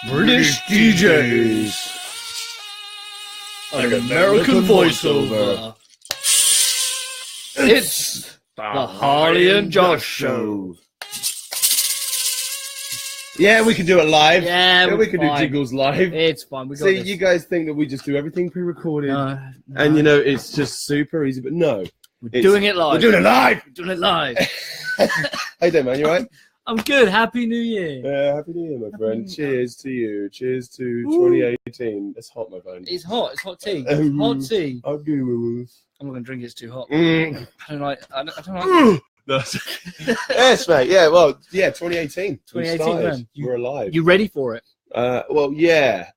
British DJs. An American voiceover. It's the Harley and Josh Show. Yeah, we can do it live. Yeah, we can do jingles live. It's fine. We got See, this. you guys think that we just do everything pre-recorded, No. and you know it's just super easy, but no, We're doing it live. We're doing it live. We're doing it live. How you doing, man? You right? I'm good. Happy New Year. Yeah, happy New Year, my friend. Cheers to you. Cheers to 2018. It's hot, my friend. It's hot. It's hot tea. It's hot tea. I'm not going to drink it. It's too hot. Mm. I don't like Yes, mate. Yeah, well, yeah, 2018. 2018, man. We're alive. You ready for it? Well, yeah.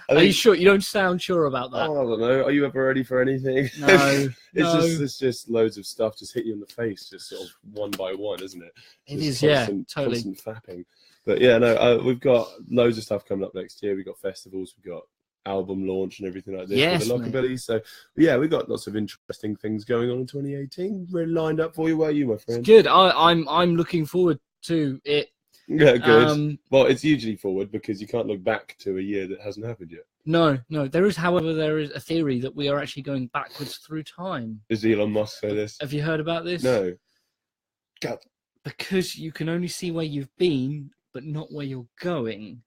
Are you sure? You don't sound sure about that. I don't know. Are you ever ready for anything? No. It's just loads of stuff just hit you in the face, just sort of one by one, isn't it? It is, yeah, totally. Constant fapping. But yeah, no, we've got loads of stuff coming up next year. We've got festivals, we've got album launch and everything like this. Yes, with the Lockerbillies. So yeah, we've got lots of interesting things going on in 2018. Really lined up for you. Where are you, my friend? It's good. I'm looking forward to it. Yeah, good. Well, it's usually forward because you can't look back to a year that hasn't happened yet. No. There is a theory that we are actually going backwards through time. Does Elon Musk say this? Have you heard about this? No. God. Because you can only see where you've been, but not where you're going.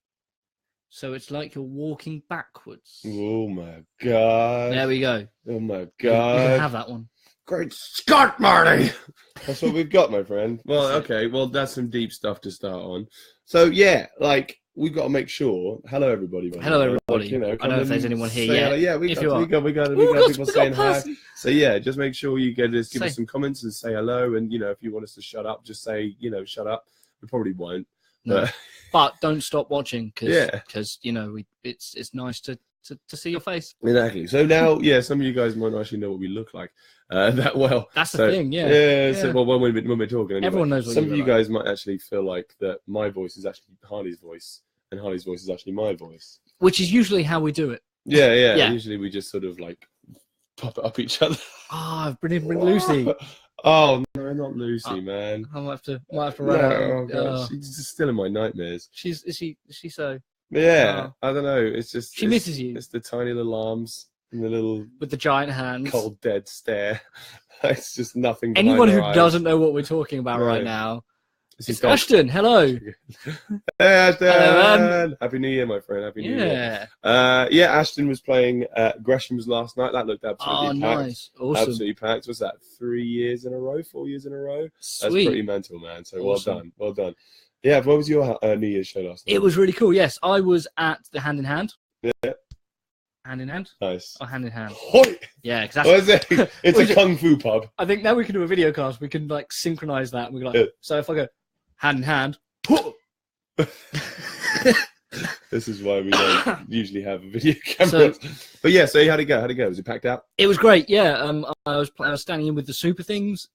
So it's like you're walking backwards. Oh my God. There we go. Oh my God. You can have that one. Great Scott, Marty! That's what we've got, my friend. Well, okay, well, that's some deep stuff to start on. So, yeah, like, we've got to make sure. Hello, everybody. Hello, everybody. Like, you know, I don't know if there's anyone here yet. Yeah, we got people saying hi. So, yeah, just make sure you give us some comments and say hello. And, you know, if you want us to shut up, just say, you know, shut up. We probably won't. No. But don't stop watching because you know, it's nice to see your face. Exactly. So now, yeah, some of you guys might not actually know what we look like that well. That's the thing, yeah. Yeah. So, well, when we're talking, anyway, everyone knows what some of you guys might actually feel like that my voice is actually Harley's voice, and Harley's voice is actually my voice. Which is usually how we do it. Yeah. Usually we just sort of like pop it up each other. Ah, bring Lucy. Oh no, not Lucy, man. I might have to run out. She's just still in my nightmares. Is she so? Yeah, I don't know. It's just she misses you. It's the tiny little arms and the little with the giant hands, cold dead stare. It's just nothing. Anyone who doesn't know what we're talking about right now, it's Ashton. Hello. Hey, Ashton. Hello, man. Happy New Year, my friend. Happy New Year. Yeah, Ashton was playing Gresham's last night. That looked absolutely packed. Nice. Awesome. Absolutely packed. Was that 3 years in a row, 4 years in a row? Sweet. That's pretty mental, man. So awesome. Well done. Yeah, what was your New Year's show last night? It was really cool. Yes, I was at the Hand in Hand. Yeah. Hand in Hand? Nice. Or Hand in Hand? Hoi! Yeah, exactly. What is it? It's a kung fu pub. I think now we can do a video cast. We can like synchronize that. We're like, so if I go hand in hand. This is why we don't usually have video cameras. But yeah, so how'd it go? Was it packed out? It was great. Yeah. I was standing in with the super things.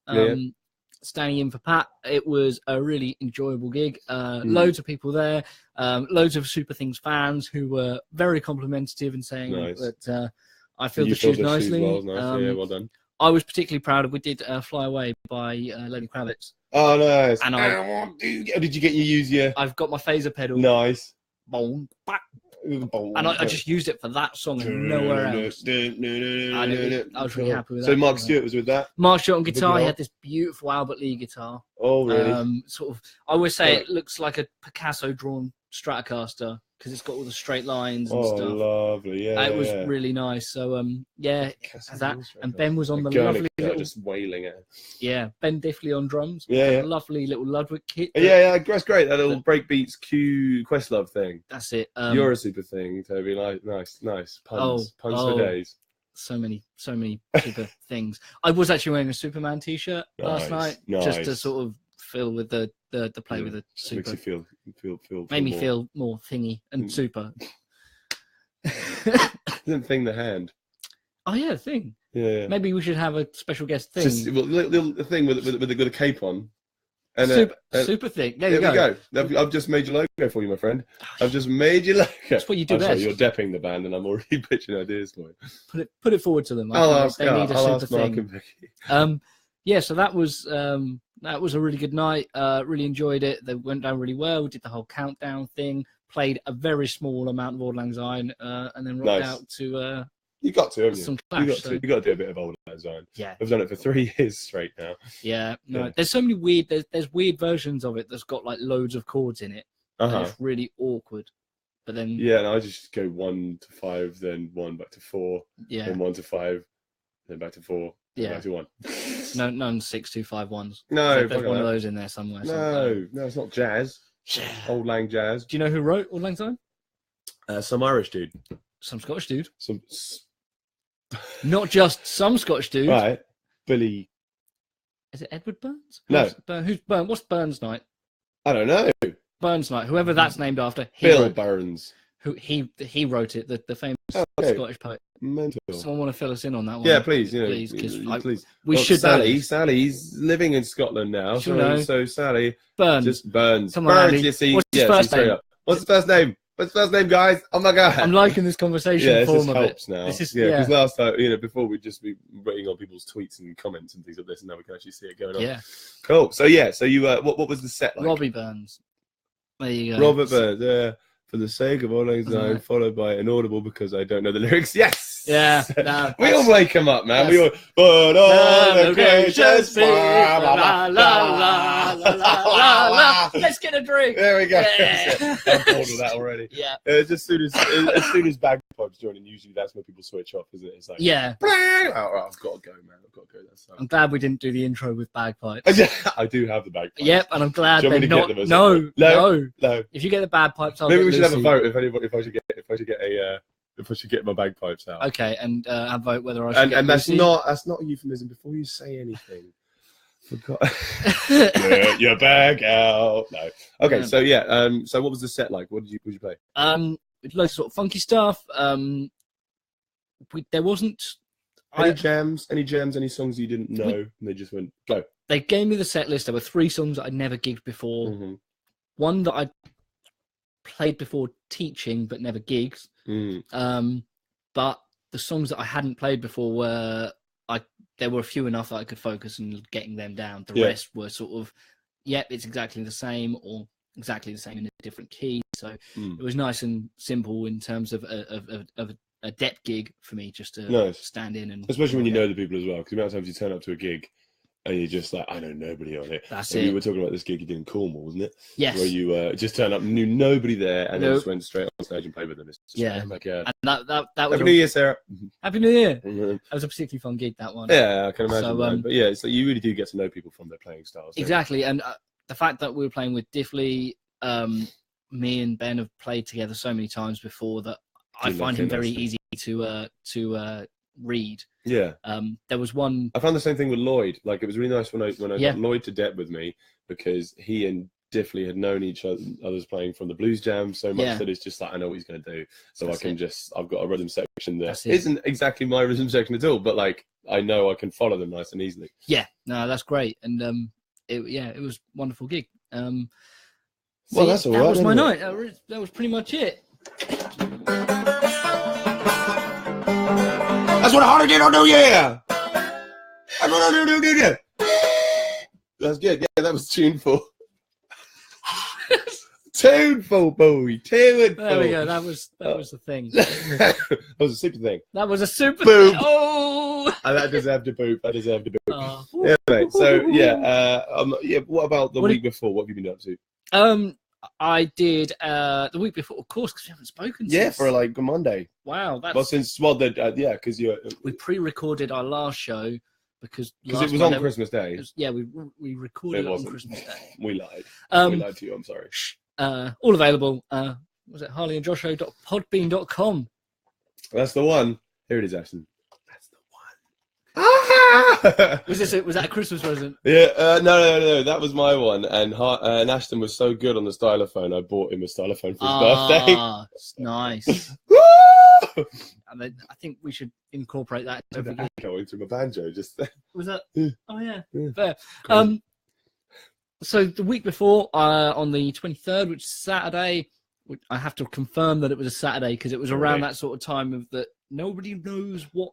Standing in for Pat. It was a really enjoyable gig. Loads of people there. Loads of Super Things fans who were very complimentary and saying that I filled the shoes nicely. Nice. Yeah, well done. I was particularly proud of. We did "Fly Away" by Lenny Kravitz. Oh, nice. And did you get use your? I've got my phaser pedal. Nice. Boom, back. And I just used it for that song and nowhere else. I was really happy with that. So Mark Stewart was with that? Mark Stewart on guitar. He had this beautiful Albert Lee guitar. Oh, really? Sort of. I always say it looks like a Picasso-drawn Stratocaster because it's got all the straight lines and stuff. Oh, lovely. Yeah, it was really nice. So, that. And Ben was on the lovely little... just wailing it. Yeah, Ben Diffley on drums. Yeah. Lovely little Ludwig kit. Yeah, that's great. That little breakbeats Questlove thing. That's it. You're a super thing, Toby. Nice. Puns for days. So many super things. I was actually wearing a Superman t-shirt last night just to sort of feel with the play with the super. Makes you feel made me feel more thingy and super. Isn't Thing the hand? Oh yeah, Thing. Yeah. Maybe we should have a special guest Thing. The thing with a cape on. And super Thing. There you go. I've just made your logo for you, my friend. I've just made your logo. That's what you do best. Sorry, you're depping the band, and I'm already pitching ideas for it. Put it forward to them. I'll they need a super Mark Thing. and Vicky. Yeah, so that was a really good night. Really enjoyed it. They went down really well. We did the whole countdown thing. played a very small amount of Auld Lang Syne, and then rocked out to you got to, haven't you? some Clash. You got to do a bit of Auld Lang Syne. Yeah, I've done it for 3 years straight now. Yeah, no, there's so many weird. There's weird versions of it that's got like loads of chords in it. And it's really awkward. But then and I just go 1 to 5, then 1 back to 4, then 1 to 5, then back to 4, then back to 1. None 6 2 5 1s. No, there's one of those in there somewhere. No, it's not jazz. Yeah. Auld Lang jazz. Do you know who wrote Auld Lang Syne? Some Irish dude. Some Scottish dude. Some. Not just some Scottish dude. Right, Billy. Is it Edward Burns? No. Who's Burns? What's Burns Night? I don't know. Burns Night. Whoever that's named after. Bill Burns. Who he wrote it. The famous Scottish poet. Mental. Someone want to fill us in on that one? Yeah, please. Please, because we should. Sally's living in Scotland now. So Sally. Burns. Just Burns. Come on, Burns. Andy. You see? What's his first name? What's his first name? What's his first name, guys? Oh my god! I'm liking this conversation form of it. Now. This is, because last time, before we'd just be writing on people's tweets and comments and things like this, and now we can actually see it going on. Yeah. Cool. So so you what was the set like? Robbie Burns. There you go. Robert Burns. For the sake of Auld Lang Syne, followed by inaudible because I don't know the lyrics. Yes. Yeah. We all wake them up, man. We all. But all the creatures be la la la la la la. Let's get a drink. There we go. Yeah. I'm bored of that already. Yeah. Just as soon as bagpipes join, and usually that's when people switch off, isn't it? It's like I've got to go, man. I've got to go. I'm glad we didn't do the intro with bagpipes. I do have the bagpipes. Yep, and I'm glad they're not. No. If you get the bagpipes, maybe we should have a vote if I should get my bagpipes out. Okay, and have vote whether I should get and that's Lucy. not a euphemism. Before you say anything, get your bag out. No. Okay, so so what was the set like? What did you play? Loads of sort of funky stuff. There wasn't any jams, any songs you didn't know, and they just went go. They gave me the set list. There were 3 songs that I'd never gigged before. Mm-hmm. One that I played before teaching but never gigged. But the songs that I hadn't played before were there were a few enough that I could focus on getting them down. The rest were sort of it's exactly the same or exactly the same in a different key. So it was nice and simple in terms of a depth gig for me just to stand in and especially when you know the people as well, because the amount of times you turn up to a gig and you're just like, I know nobody on it. That's and it. You were talking about this gig you did in Cornwall, wasn't it? Yes. Where you just turned up, knew nobody there, and then just went straight on stage and played with them. It's just yeah. Oh my God. And that was Happy New Year, Sarah. Happy New Year. That was a particularly fun gig, that one. Yeah, I can imagine. So, but yeah, it's like you really do get to know people from their playing styles. Exactly, and the fact that we were playing with Diffley, me and Ben have played together so many times before that I find him very easy to read. Yeah. There was one. I found the same thing with Lloyd. Like it was really nice when I got Lloyd to dep with me, because he and Diffley had known each other's playing from the blues jam so much that it's just like I know what he's going to do, so I've got a rhythm section that isn't exactly my rhythm section at all, but like I know I can follow them nice and easily. Yeah, no, that's great, and it was a wonderful gig. Well, that's all right. That was my night. That was pretty much it. That's what Harley did on New Year. That's what I do New Year. That's good. Yeah, that was tuneful. Tuneful, boy. Tuneful. There we go. That was the thing. That was a super thing. That was a super boop. Thing. Oh, that deserved a boop. I deserved a boop. Oh. Yeah, mate. So what about the week before? What have you been up to? I did the week before, of course, because we haven't spoken. Yeah, since... for like a Monday. Wow, that's because we pre-recorded our last show because it was on Christmas Day. We recorded it on Christmas Day. We lied. We lied to you. I'm sorry. All available. Was it harleyandjoshua.podbean.com? That's the one. Here it is, Ashton. That's the one. Ah! Was that a Christmas present? Yeah. No. That was my one. And Ashton was so good on the stylophone, I bought him a stylophone for his birthday. Ah, nice. And then I think we should incorporate that. Going through my banjo just there. Was that? Oh yeah. Fair. So the week before, on the 23rd, which is Saturday, I have to confirm that it was a Saturday because it was around that sort of time of that nobody knows what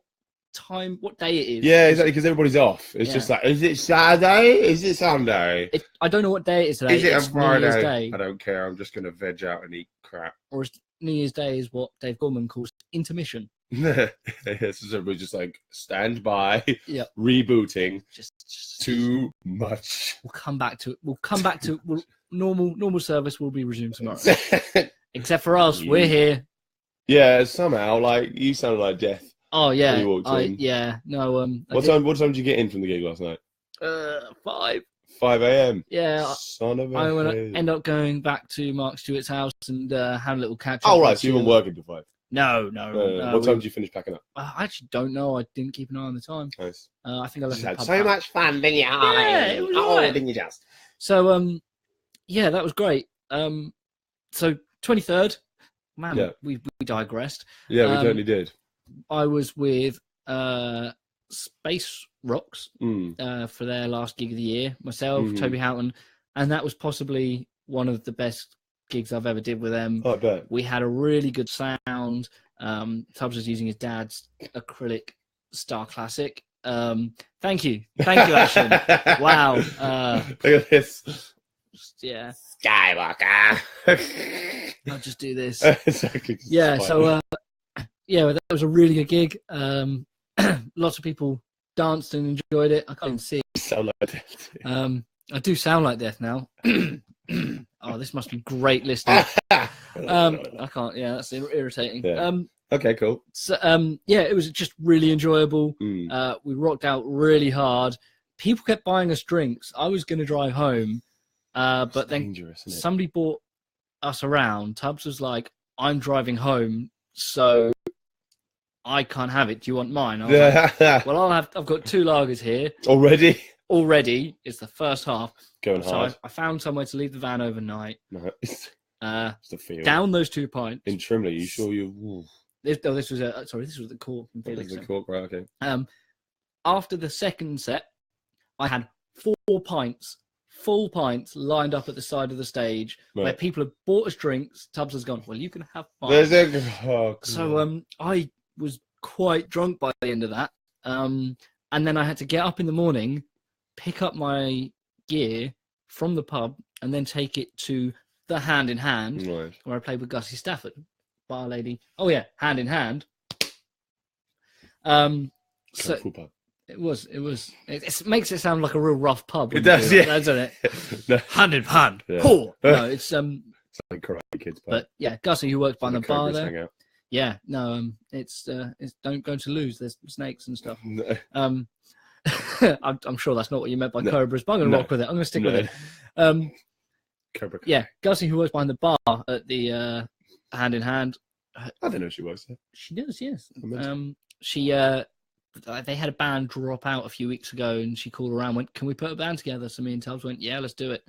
time, what day it is. Yeah, exactly, because everybody's off. It's just like, is it Saturday? Is it Sunday? I don't know what day it is today. Is it it's a Friday? New Year's Day. I don't care. I'm just going to veg out and eat crap. Or New Year's Day is what Dave Gorman calls intermission. So everybody's just like, stand by, rebooting. Just too much. We'll come back to it. Normal service will be resumed tomorrow. Except for us, we're here. Yeah, somehow, like, you sounded like death. Oh yeah, when you walked in. yeah. No, What time did you get in from the gig last night? 5. 5 a.m. Yeah. Son of a. I'm gonna end up going back to Mark Stewart's house and have a little catch up. Oh right, so you weren't working till 5. No. What time did you finish packing up? I actually don't know. I didn't keep an eye on the time. Nice. I think I left. You had so much fun, didn't you? Yeah, it was right. Didn't you just? So yeah, that was great. So 23rd, man, we digressed. Yeah, we totally did. I was with Space Rocks for their last gig of the year. Myself, Toby Houghton, and that was possibly one of the best gigs I've ever did with them. I bet. We had a really good sound. Tubbs was using his dad's acrylic Star Classic. Thank you, Action. Wow. Look at this. Yeah. Skywalker. I'll just do this. Exactly. Yeah. So yeah, that was a really good gig. Lots of people danced and enjoyed it. I can't even see. Sound like death. I do sound like death now. Oh, this must be great listening. I can't. Yeah, that's irritating. Yeah. Okay, cool. So yeah, it was just really enjoyable. We rocked out really hard. People kept buying us drinks. I was going to drive home, but then somebody bought us around. Tubbs was like, "I'm driving home, so I can't have it. Do you want mine?" I was like, well, I've got 2 lagers here already. It's the first half. Going hard. So I found somewhere to leave the van overnight. Nice. Down those 2 pints. In Trimley, you sure you? This was the Cork in Felix. The Cork, right? Okay. After the second set, I had 4 pints, full pints, lined up at the side of the stage where people had bought us drinks. Tubbs has gone, well, you can have mine. So I was quite drunk by the end of that. And then I had to get up in the morning, pick up my gear from the pub, and then take it to the Hand in Hand, where I played with Gussie Stafford, bar lady. Oh yeah, Hand in Hand. So pub. It makes it sound like a real rough pub. It does, yeah, doesn't it? No. Hand in Hand. Yeah. Cool. No, it's like Karate Kids pub. But yeah, Gussie, who works behind the bar there. Yeah, no, it's don't go to lose. There's snakes and stuff. No. I'm sure that's not what you meant by cobras, but I'm going to rock with it. I'm going to stick with it. Cobra. Yeah, Gussie, who works behind the bar at the Hand in Hand. I don't know if she works there. She does, yes. They had a band drop out a few weeks ago, and she called around, went, "Can we put a band together?" So me and Tubbs went, "Yeah, let's do it."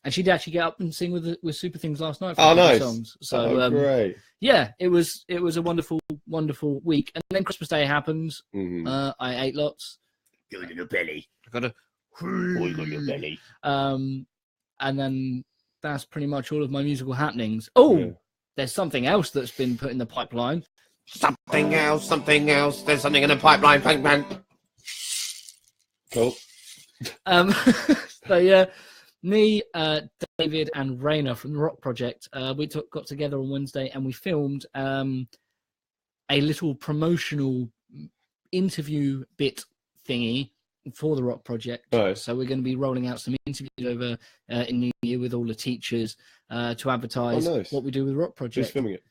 And she did actually get up and sing with Super Things last night. For nice songs. So great. Yeah, it was a wonderful week, and then Christmas Day happens. I ate lots. Got in your belly. I got a. You got your belly. And then that's pretty much all of my musical happenings. Oh, there's something else that's been put in the pipeline. Something else. There's something in the pipeline. Bang, bang. Cool. So yeah, me, David, and Raina from the Rock Project, we got together on Wednesday and we filmed a little promotional interview bit thingy for the Rock Project. Nice. So we're going to be rolling out some interviews over in New Year with all the teachers to advertise what we do with the Rock Project. Who's filming it?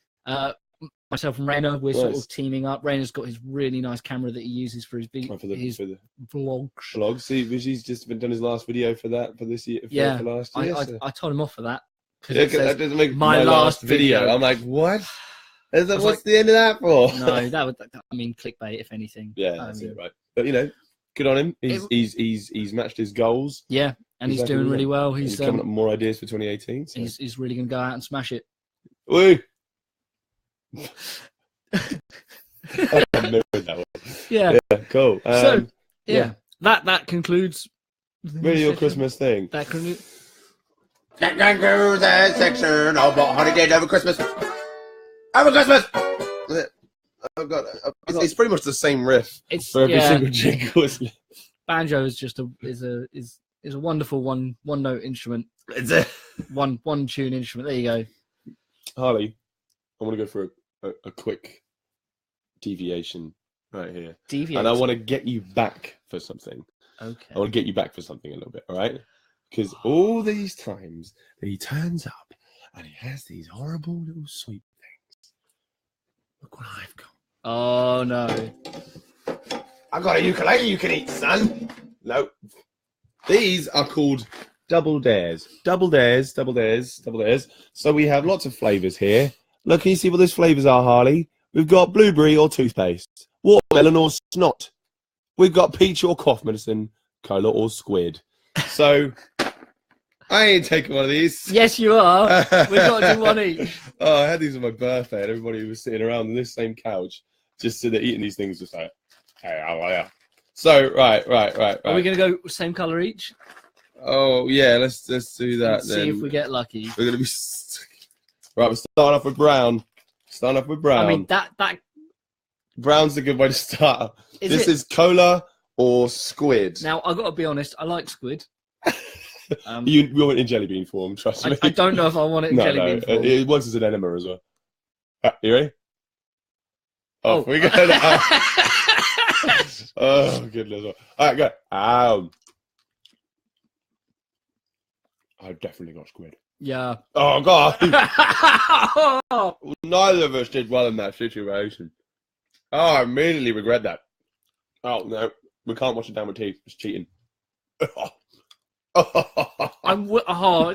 Myself and Raina, we're sort of teaming up. Raina's got his really nice camera that he uses for his for the vlogs. Vlogs. See, he's just done his last video for this year. For last year. I told him off for that. That doesn't make my last video. I'm like, what? What's the end of that for? No, that would. I mean, clickbait, if anything. Yeah, that's it, right? But good on him. He's matched his goals. Yeah, and he's doing really well. He's coming up with more ideas for 2018. So. He's really going to go out and smash it. Woo! I remember that one. Yeah, cool. That concludes. Really, your Christmas thing. That concludes that section of what Honey did over Christmas. Over Christmas. I've got. It's pretty much the same riff for every single jingle. Banjo is just a wonderful one note instrument. It's a one tune instrument. There you go. Harley, I want to go for a quick deviation right here. And I want to get you back for something. Okay. I want to get you back for something a little bit, all right? Because all these times that he turns up and he has these horrible little sweet things. Look what I've got. Oh, no. I've got a ukulele you can eat, son. No. These are called Double Dares. Double Dares. So we have lots of flavours here. Look, can you see what those flavours are, Harley? We've got blueberry or toothpaste, watermelon or snot. We've got peach or cough medicine, cola or squid. So I ain't taking one of these. Yes, you are. We've got to do one each. Oh, I had these on my birthday, and everybody was sitting around on this same couch, just sitting there eating these things, just like, hey, how are you? So right. Are we gonna go same colour each? Oh yeah, let's do that. Let's see if we get lucky. We're gonna be right. We're starting off with brown. I mean that brown's a good way to start. This is cola or squid. Now I've got to be honest. I like squid. You want it in jelly bean form, trust me. I don't know if I want it in jelly bean form. It works as an enema as well. You ready? Oh, we go. Oh goodness! All right, go. I've definitely got squid. Yeah. Oh god! Neither of us did well in that situation. Oh, I immediately regret that. Oh no, we can't wash it down with tea. It's cheating. It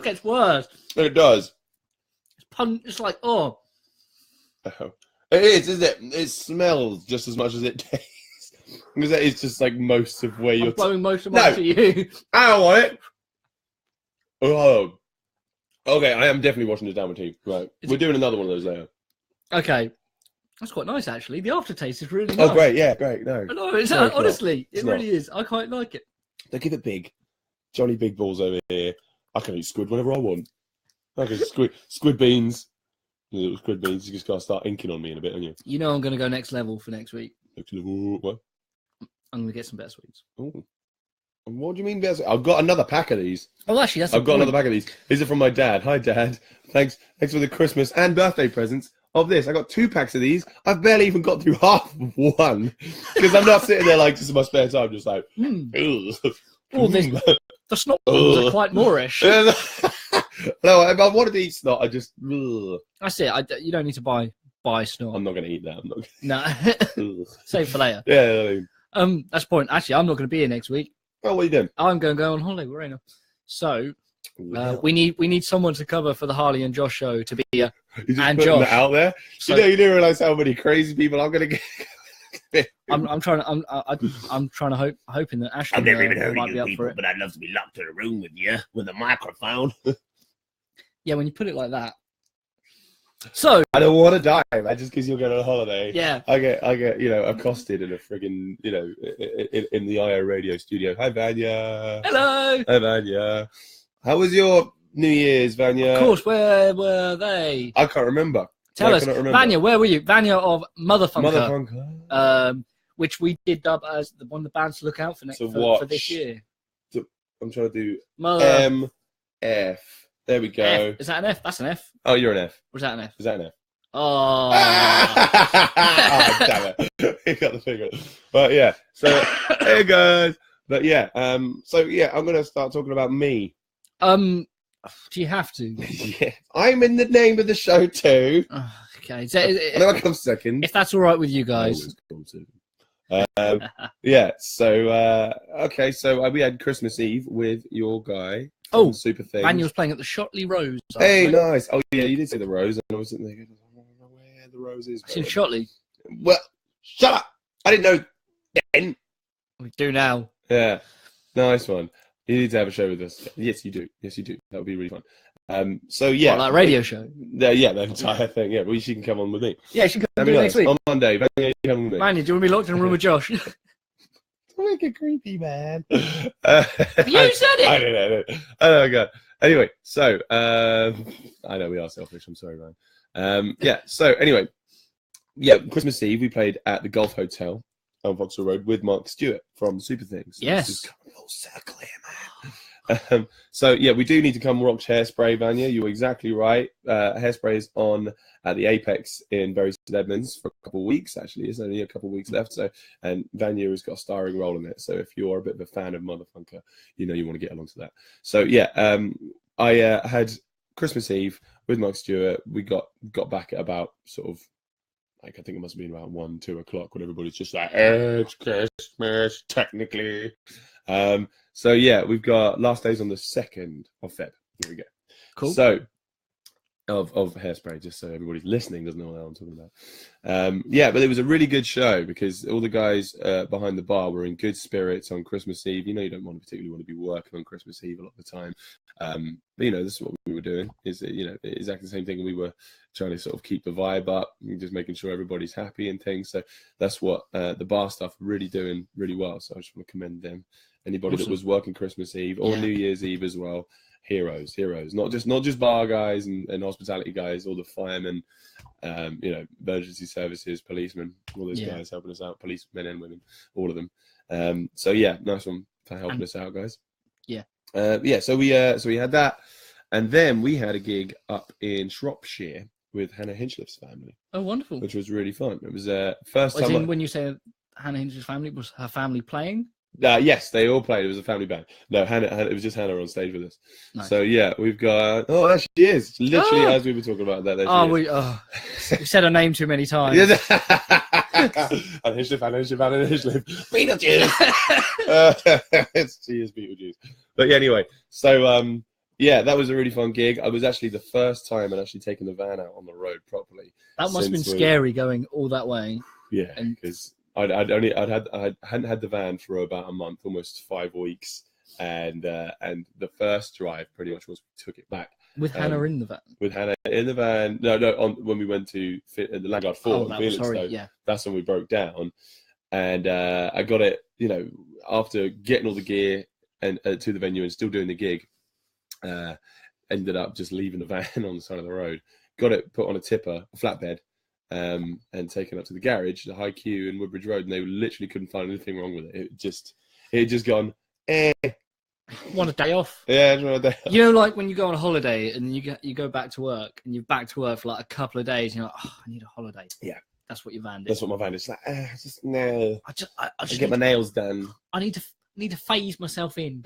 gets worse. It does. It's like oh. It is, isn't it? It smells just as much as it tastes. Because that is just like most of where you're blowing most of mine to you. I don't want it. Oh. Okay, I am definitely washing this down with tea. Right. We're doing another one of those later. Okay. That's quite nice actually. The aftertaste is really nice. Oh great, yeah, great. No. Honestly, it really is. I quite like it. They give it big. Johnny Big Balls over here. I can eat squid whenever I want. I can squid beans. Little squid beans. You just gotta start inking on me in a bit, aren't you? You know I'm gonna go next level for next week. Next level what? I'm gonna get some better sweets. Oh. What do you mean better? I've got another pack of these. Oh, actually, that's. I've got another pack of these. These are from my dad. Hi, Dad. Thanks for the Christmas and birthday presents of this. I got 2 packs of these. I've barely even got through half of one because I'm not sitting there like just in my spare time, just like. Oh, the snot balls are quite Moorish. No, if I wanted to eat snot, I just. That's it. You don't need to buy snot. I'm not going to eat that. I'm not. No. Save for later. Yeah. That's the point. Actually, I'm not going to be here next week. Oh, what are you doing? I'm going to go on holiday with Raina. So we need someone to cover for the Harley and Josh show to be and Josh that out there. So, you do realize how many crazy people I'm going to get. I'm trying to hoping that Ashley I've never even heard might of be you up people, for it. but I'd love to be locked in a room with you with a microphone. Yeah, when you put it like that. So I don't want to die, man, just because you're going on a holiday. Yeah. I get accosted in a friggin', in the IO radio studio. Hi, Vanya. Hello. Hi, Vanya. How was your New Year's, Vanya? Of course, where were they? I can't remember. Tell us, Vanya, where were you? Vanya of Motherfunker. Which we did dub as one of the bands to look out for for this year. I'm trying to do MF. There we go. F. Is that an F? That's an F. Oh, you're an F. Was that an F? Is that an F? Oh. Damn it. He got the finger. But yeah. So, hey guys. But yeah. So yeah, I'm going to start talking about me. Do you have to? Yeah. I'm in the name of the show too. Okay. So, I know I come second. If that's all right with you guys. Yeah. So, okay. So we had Christmas Eve with your guy. Oh, super thing. Vanya was playing at the Shotley Rose. Hey, nice. Oh, yeah, you did say the Rose. And I was sitting there going, I don't know where the Rose is. It's in Shotley. Well, shut up. I didn't know then. We do now. Yeah. Nice one. You need to have a show with us. Yes, you do. Yes, you do. That would be really fun. So, yeah. What, like a radio show? Yeah, the entire thing. Yeah, well, she can come on with me. Yeah, she can come next week. On Monday. Vanya, you come with me. Vanya, do you want to be locked in a room with Josh? Don't make it creepy, man. You said it. I did. Oh my god. Anyway, so I know we are selfish. I'm sorry, man. Yeah. So anyway, yeah, Christmas Eve we played at the Golf Hotel on Vauxhall Road with Mark Stewart from Super Things. Yes. Just coming full circle here, man. So yeah, we do need to come watch Hairspray, Vanya. You were exactly right. Hairspray is on at the Apex in Bury St Edmunds for a couple of weeks. Actually, it's only a couple of weeks left. So, and Vanya has got a starring role in it. So if you're a bit of a fan of Motherfunker, you know you want to get along to that. So yeah, I had Christmas Eve with Mark Stewart. We got back at about sort of, like, I think it must have been about 1, 2 o'clock when everybody's just like, it's Christmas, technically. So yeah, we've got last days on the 2nd of Feb. Here we go. Cool. So of Hairspray, just so everybody's listening doesn't know what I'm talking about. Yeah, but it was a really good show because all the guys behind the bar were in good spirits on Christmas Eve. You know, you don't particularly want to be working on Christmas Eve a lot of the time. But you know, this is what we were doing. Is, you know, exactly the same thing. We were trying to sort of keep the vibe up, and just making sure everybody's happy and things. So that's what the bar staff are really doing really well. So I just want to commend them. Anybody that was working Christmas Eve or New Year's Eve as well, heroes. Not just bar guys and hospitality guys, all the firemen, you know, emergency services, policemen, all those guys helping us out, policemen and women, all of them. So yeah, nice one for helping us out, guys. Yeah. So we had that, and then we had a gig up in Shropshire with Hannah Hinchliffe's family. Oh, wonderful! Which was really fun. It was first time. When you say Hannah Hinchliffe's family, was her family playing? Yes, they all played. It was a family band. No, Hannah, it was just Hannah on stage with us. Nice. So yeah, we've got. Oh, there she is! Literally, as we were talking about that. We said her name too many times. Hannah Hinchliff. Beetlejuice. She is Beetlejuice. But yeah, anyway, so yeah, that was a really fun gig. It was actually the first time I'd actually taken the van out on the road properly. That must have been scary going all that way. Yeah, because I hadn't had the van for about a month, almost 5 weeks, and the first drive pretty much was we took it back with Hannah in the van. With Hannah in the van, when we went to the Landguard Fort, that's when we broke down, and I got it. You know, after getting all the gear and to the venue and still doing the gig, ended up just leaving the van on the side of the road. Got it put on a tipper, a flatbed. And taken up to the garage, the High Q in Woodbridge Road, and they literally couldn't find anything wrong with it. It had just gone, Want a day off? Yeah, I just want a day off. You know, like when you go on a holiday and you go back to work, and you're back to work for like a couple of days, and you're like, oh, I need a holiday. Yeah. That's what your van did. That's what my van is. Like, just no. I just get my nails done. I need to phase myself in.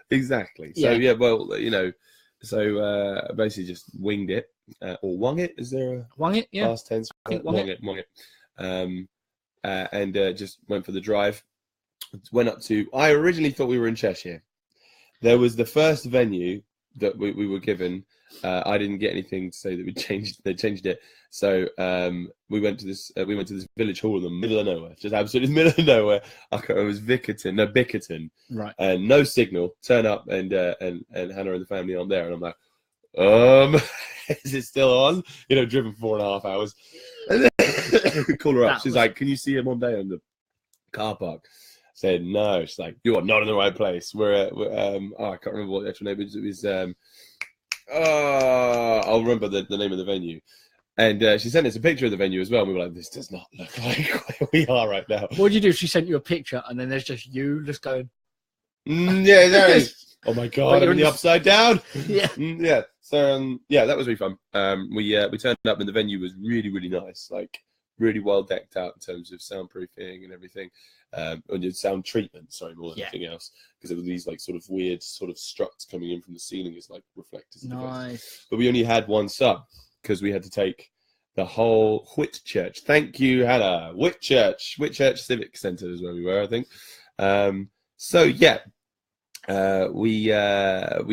Exactly. So yeah, well, you know, so basically just winged it. Or wung it? Is there a wung it? Yeah. Past tense. Wung it. And just went for the drive. Went up to. I originally thought we were in Cheshire. There was the first venue that we were given. I didn't get anything to say that they changed it. So we went to this village hall in the middle of nowhere, just absolutely middle of nowhere. I can't remember, it was Bickerton. Right. And no signal. Turn up and Hannah and the family aren't there, and I'm like, is it still on? You know, driven 4.5 hours. And then call her up. She's like, can you see him one day on the car park? I said no. She's like, you are not in the right place. I can't remember what the actual name is. It was I'll remember the name of the venue. And she sent us a picture of the venue as well. And we were like, this does not look like where we are right now. What did you do? She sent you a picture, and then there's just you just going. Yeah, there is. Oh my god, I'm in the upside down. Yeah. Yeah. So yeah, that was really fun. We turned up, and the venue was really, really nice. Like really well decked out in terms of soundproofing and everything. And sound treatment, more than anything else, because there were these like sort of weird sort of struts coming in from the ceiling as like reflectors. Nice. But we only had one sub because we had to take the whole Whitchurch. Thank you, Hannah. Whitchurch Civic Centre is where we were, I think. So yeah, we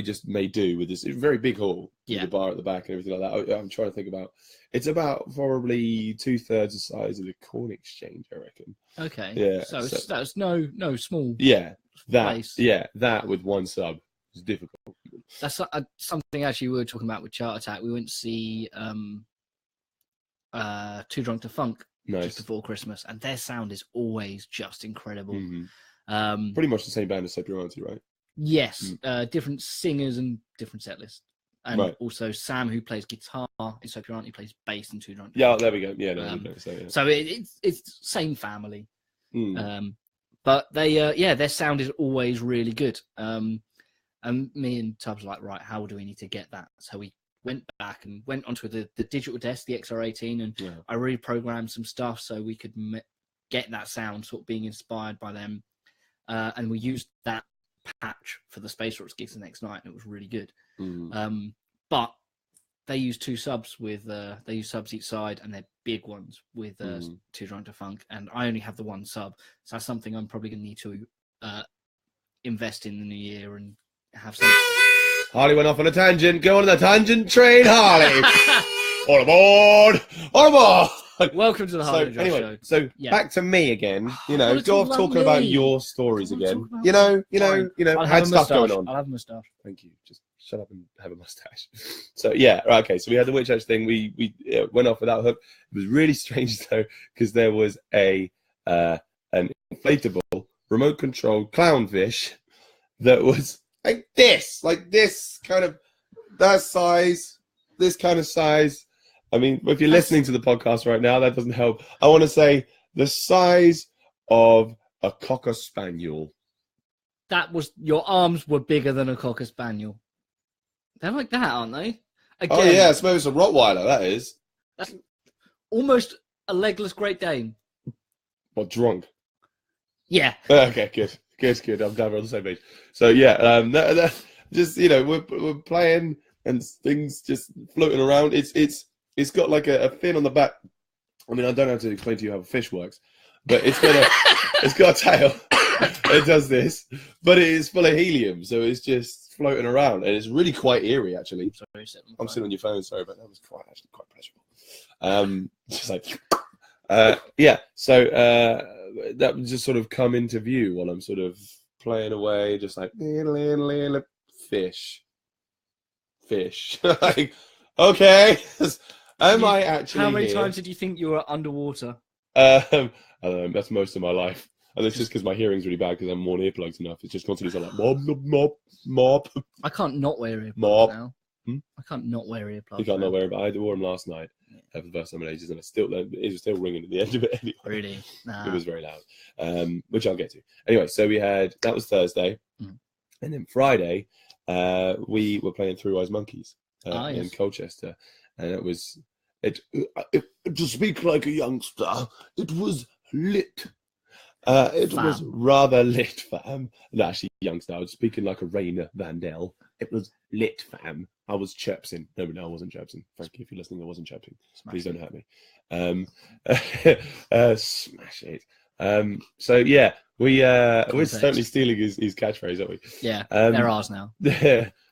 just made do with this very big hall with the bar at the back and everything like that. I'm trying to think about. It's about probably 2/3 the size of the Corn Exchange, I reckon. Okay. Yeah. So that's no small. Yeah. Place. That with one sub is difficult. That's something actually we were talking about with Chart Attack. We went to see Too Drunk to Funk just before Christmas, and their sound is always just incredible. Mm-hmm. Pretty much the same band as Sepuranti, right? Yes. Different singers and different set lists. and also Sam, who plays guitar in So Your Auntie, plays bass in Two Drunk. Yeah, there we go. Yeah, so it's same family. But their sound is always really good. And me and Tubbs were like, right, how do we need to get that? So we went back and went onto the digital desk, the XR18, and I reprogrammed some stuff so we could get that sound sort of being inspired by them. And we used that patch for the Space Rocks gigs the next night, and it was really good. But they use two subs they use subs each side, and they're big ones with Too Drunk to Funk, and I only have the one sub, so that's something I'm probably going to need to invest in the new year and have some. Harley went off on a tangent. Go on the tangent train, Harley. All aboard! All aboard! Welcome to the Harley Show. So back to me again. You know, go off talking about your stories again. You know, I had stuff going on. I'll have a moustache. Thank you. Just shut up and have a mustache. So yeah, right, okay. So we had the Witch Edge thing. We went off without hook. It was really strange though, because there was an inflatable remote controlled clownfish that was like this kind of that size, this kind of size. I mean, if you're listening to the podcast right now, that doesn't help. I want to say the size of a Cocker Spaniel. That was, your arms were bigger than a Cocker Spaniel. They're like that, aren't they? Again, oh yeah, it's maybe it's a Rottweiler. That is. That's almost a legless Great Dane. What, drunk? Yeah. Okay, good. I'm glad we're on the same page. So yeah, just we're playing and things just floating around. It's got like a fin on the back. I mean, I don't have to explain to you how a fish works, but it's got a tail. It does this, but it is full of helium, so it's just floating around, and it's really quite eerie, actually. Sorry, I'm sitting on your phone, sorry, but that was quite pleasurable. Just like, yeah. So that would just sort of come into view while I'm sort of playing away, just like fish. Like, okay, am I actually? How many times did you think you were underwater? I don't know, that's most of my life. And it's just because my hearing's really bad because I haven't worn earplugs enough. It's just constantly like, mob. I can't not wear earplugs now. I can't not wear earplugs. You can't not wear them. I wore them last night for the first time in ages, and it was still ringing at the end of it anyway. Really? Nah. It was very loud, which I'll get to. Anyway, so that was Thursday. And then Friday, we were playing Through Eyes Monkeys in Colchester. And it was, to speak like a youngster, it was lit. It was rather lit, fam. No, actually, youngster, I was speaking like a Rainer Vandel. It was lit, fam. I was chirpsing. No, I wasn't chirpsing. Frankie, if you're listening, I wasn't chirpsing. Please don't hurt me. Smash it. So yeah, we're certainly stealing his catchphrase, aren't we? Yeah, they're ours now.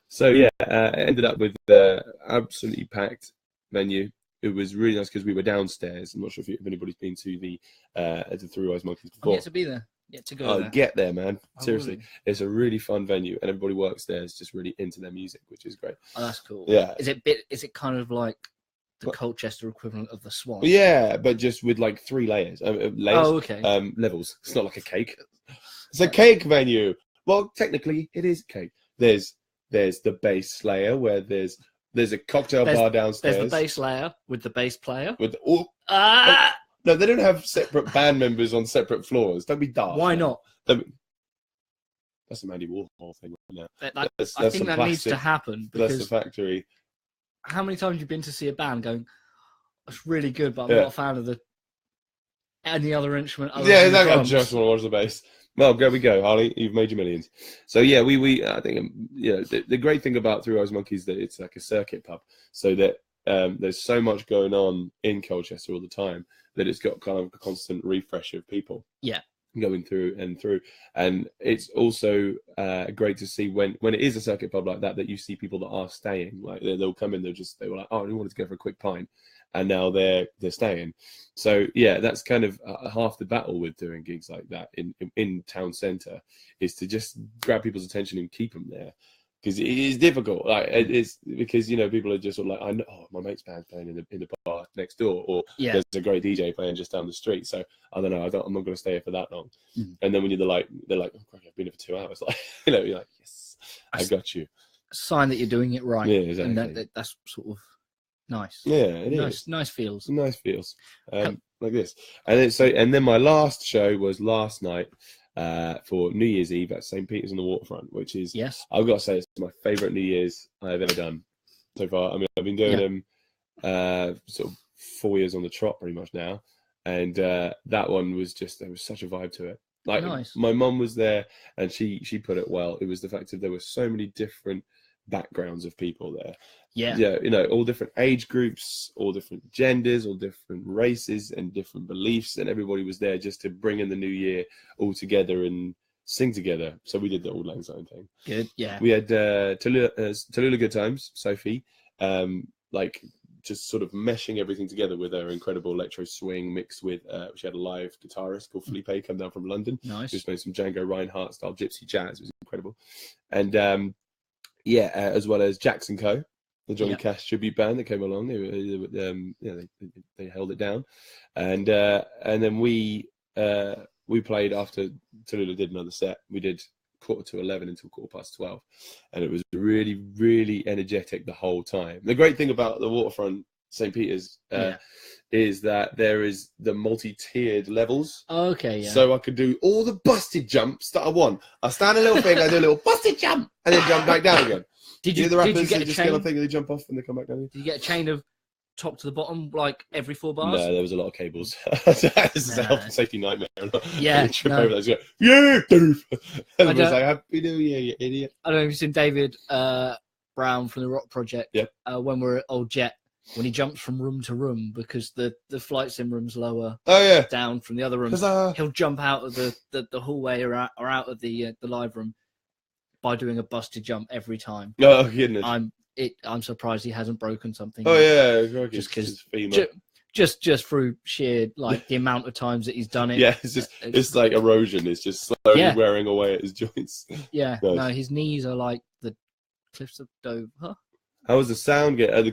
So yeah, ended up with the absolutely packed venue. It was really nice because we were downstairs. I'm not sure if anybody's been to the Through Eyes Monkeys before. Yet to be there. Yet to go there. Get there, man. Seriously. It's a really fun venue, and everybody works there is just really into their music, which is great. Oh, that's cool. Yeah. Is it kind of like the Colchester equivalent of the Swan? Yeah, but just with like 3 layers. Oh, okay. Levels. It's not like a cake. It's a cake venue. Well, technically, it is cake. There's the base layer where there's a cocktail bar downstairs. There's the bass layer with the bass player. No, they don't have separate band members on separate floors. Don't be daft. Why not? That's the Andy Warhol thing right now. I think that needs to happen. Because that's the factory. How many times have you been to see a band going, it's really good, but I'm not a fan of any other instrument? Yeah, exactly. I just want to watch the bass. Well, there we go, Harley. You've made your millions. So yeah, we I think the great thing about Through Eyes Monkeys is that it's like a circuit pub, so that there's so much going on in Colchester all the time that it's got kind of a constant refresh of people. Yeah. Going through, and it's also great to see when it is a circuit pub like that you see people that are staying. Like they'll come in, they were like, oh, I wanted to go for a quick pint, and now they're staying. So yeah, that's kind of half the battle with doing gigs like that in town centre, is to just grab people's attention and keep them there. Because it is difficult, like it's because people are just sort of like, I know, my mate's band's playing in the bar next door, or there's a great DJ playing just down the street. So I don't know, I'm not going to stay here for that long. And then when they're like, oh, crap, I've been here for 2 hours, like you're like, yes, I got you. sign that you're doing it right. Yeah, exactly. And that's sort of nice. Yeah, it is. Nice feels. Nice feels. Like this. And then my last show was last night for New Year's Eve at St. Peter's on the Waterfront, which is, I've got to say, it's my favourite New Year's I've ever done so far. I mean, I've been doing them sort of 4 years on the trot pretty much now. And that one was just, there was such a vibe to it. Like, my mum was there and she put it well. It was the fact that there were so many different backgrounds of people there. Yeah, you know, all different age groups, all different genders, all different races and different beliefs, and everybody was there just to bring in the new year all together and sing together. So we did the Auld Lang Syne thing. Good, yeah. We had Tallulah Good Times, Sophie, like just sort of meshing everything together with her incredible electro swing mixed with, she had a live guitarist called Felipe come down from London. Nice. Who's playing some Django Reinhardt style gypsy jazz. It was incredible. And as well as Jackson Co., the Johnny Cash tribute band that came along. They held it down, and then we played after Tallulah did another set. We did 11:45 until 12:15, and it was really, really energetic the whole time. The great thing about the Waterfront St. Peter's is that there is the multi-tiered levels. Okay, yeah. So I could do all the busted jumps that I want. I stand a little thing, I do a little busted jump, and then jump back down again. Did you get a just chain? Get on thing and they jump off and they come back down. Did you get a chain of top to the bottom, like every 4 bars? No, there was a lot of cables. This is a health and safety nightmare. Yeah. Trip over those. Yeah, doof. And was like, Happy New Year, you idiot. I don't know if you've seen David Brown from the Rock Project. Yeah. When we're at Old Jet, when he jumps from room to room because the flight sim room's lower down from the other rooms, he'll jump out of the hallway or out of the live room by doing a busted jump every time. Oh goodness! I'm surprised he hasn't broken something. Oh yeah, just because just through sheer like the amount of times that he's done it. Yeah, it's like erosion. It's just slowly wearing away at his joints. Yeah, nice. No, his knees are like the cliffs of Dover. Huh? How was the sound get? Sorry,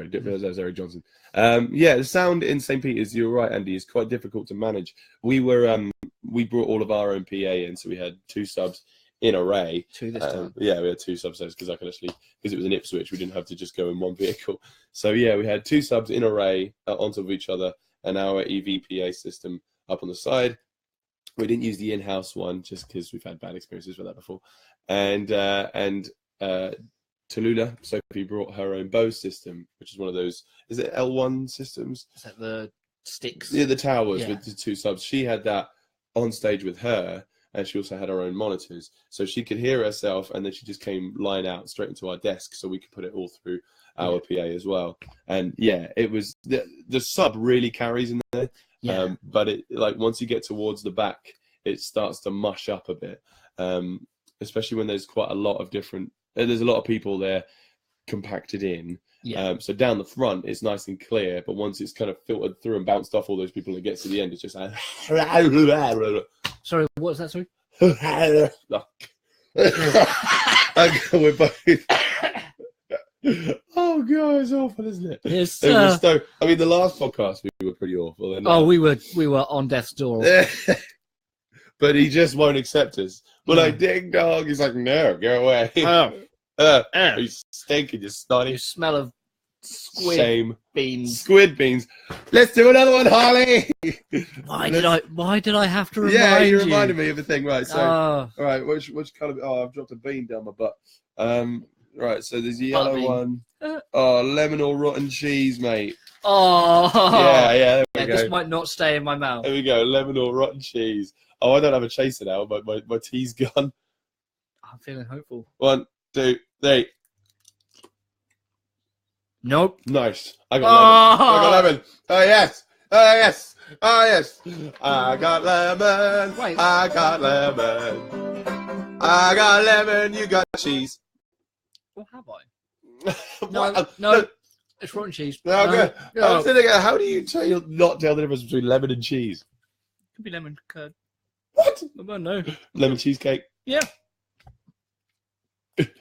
didn't realize that was Eric Johnson. The sound in St. Peter's, you're right, Andy, is quite difficult to manage. We brought all of our own PA in, so we had 2 subs in array. 2 this time. Yeah, we had 2 subs because it was an Ipswich, we didn't have to just go in one vehicle. So yeah, we had 2 subs in array on top of each other, and our EVPA system up on the side. We didn't use the in-house one just because we've had bad experiences with that before. And Tallulah, Sophie brought her own Bose system, which is one of those, is it L1 systems? Is that the sticks? Yeah, the towers with the 2 subs. She had that on stage with her, and she also had her own monitors. So she could hear herself, and then she just came line out straight into our desk so we could put it all through our PA as well. And yeah, it was, the sub really carries in there. Yeah. But it, like, once you get towards the back, it starts to mush up a bit. Especially when there's quite a lot of different, there's a lot of people there compacted in. Yeah. So down the front, it's nice and clear, but once it's kind of filtered through and bounced off all those people and it gets to the end, it's just like... Sorry, what was that, sorry? We're both... Oh, God, it's awful, isn't it? Yes, it was so... I mean, the last podcast, we were pretty awful. We were on death's door. But he just won't accept us. We're like, ding dong. He's like, no, go away. You stinking, you snotty. You smell of squid beans. Squid beans. Let's do another one, Harley. Why did I have to remind you? Yeah, you reminded me of a thing, right? So, all right, which kind of? Oh, I've dropped a bean down my butt. Right, so there's the yellow one. Oh, lemon or rotten cheese, mate. Oh, yeah. There we go. This might not stay in my mouth. There we go, lemon or rotten cheese. Oh, I don't have a chaser now, but my tea's gone. I'm feeling hopeful. 1, 2, 3. Nope. Nice. I got lemon. Oh, yes. Oh, yes. Oh, yes. I got lemon. Wait. I got lemon. I got lemon. You got cheese. What have I? No. It's rotten cheese. Okay. I'm thinking, how do you not tell the difference between lemon and cheese? It could be lemon curd. What? I don't know. Lemon cheesecake? Yeah.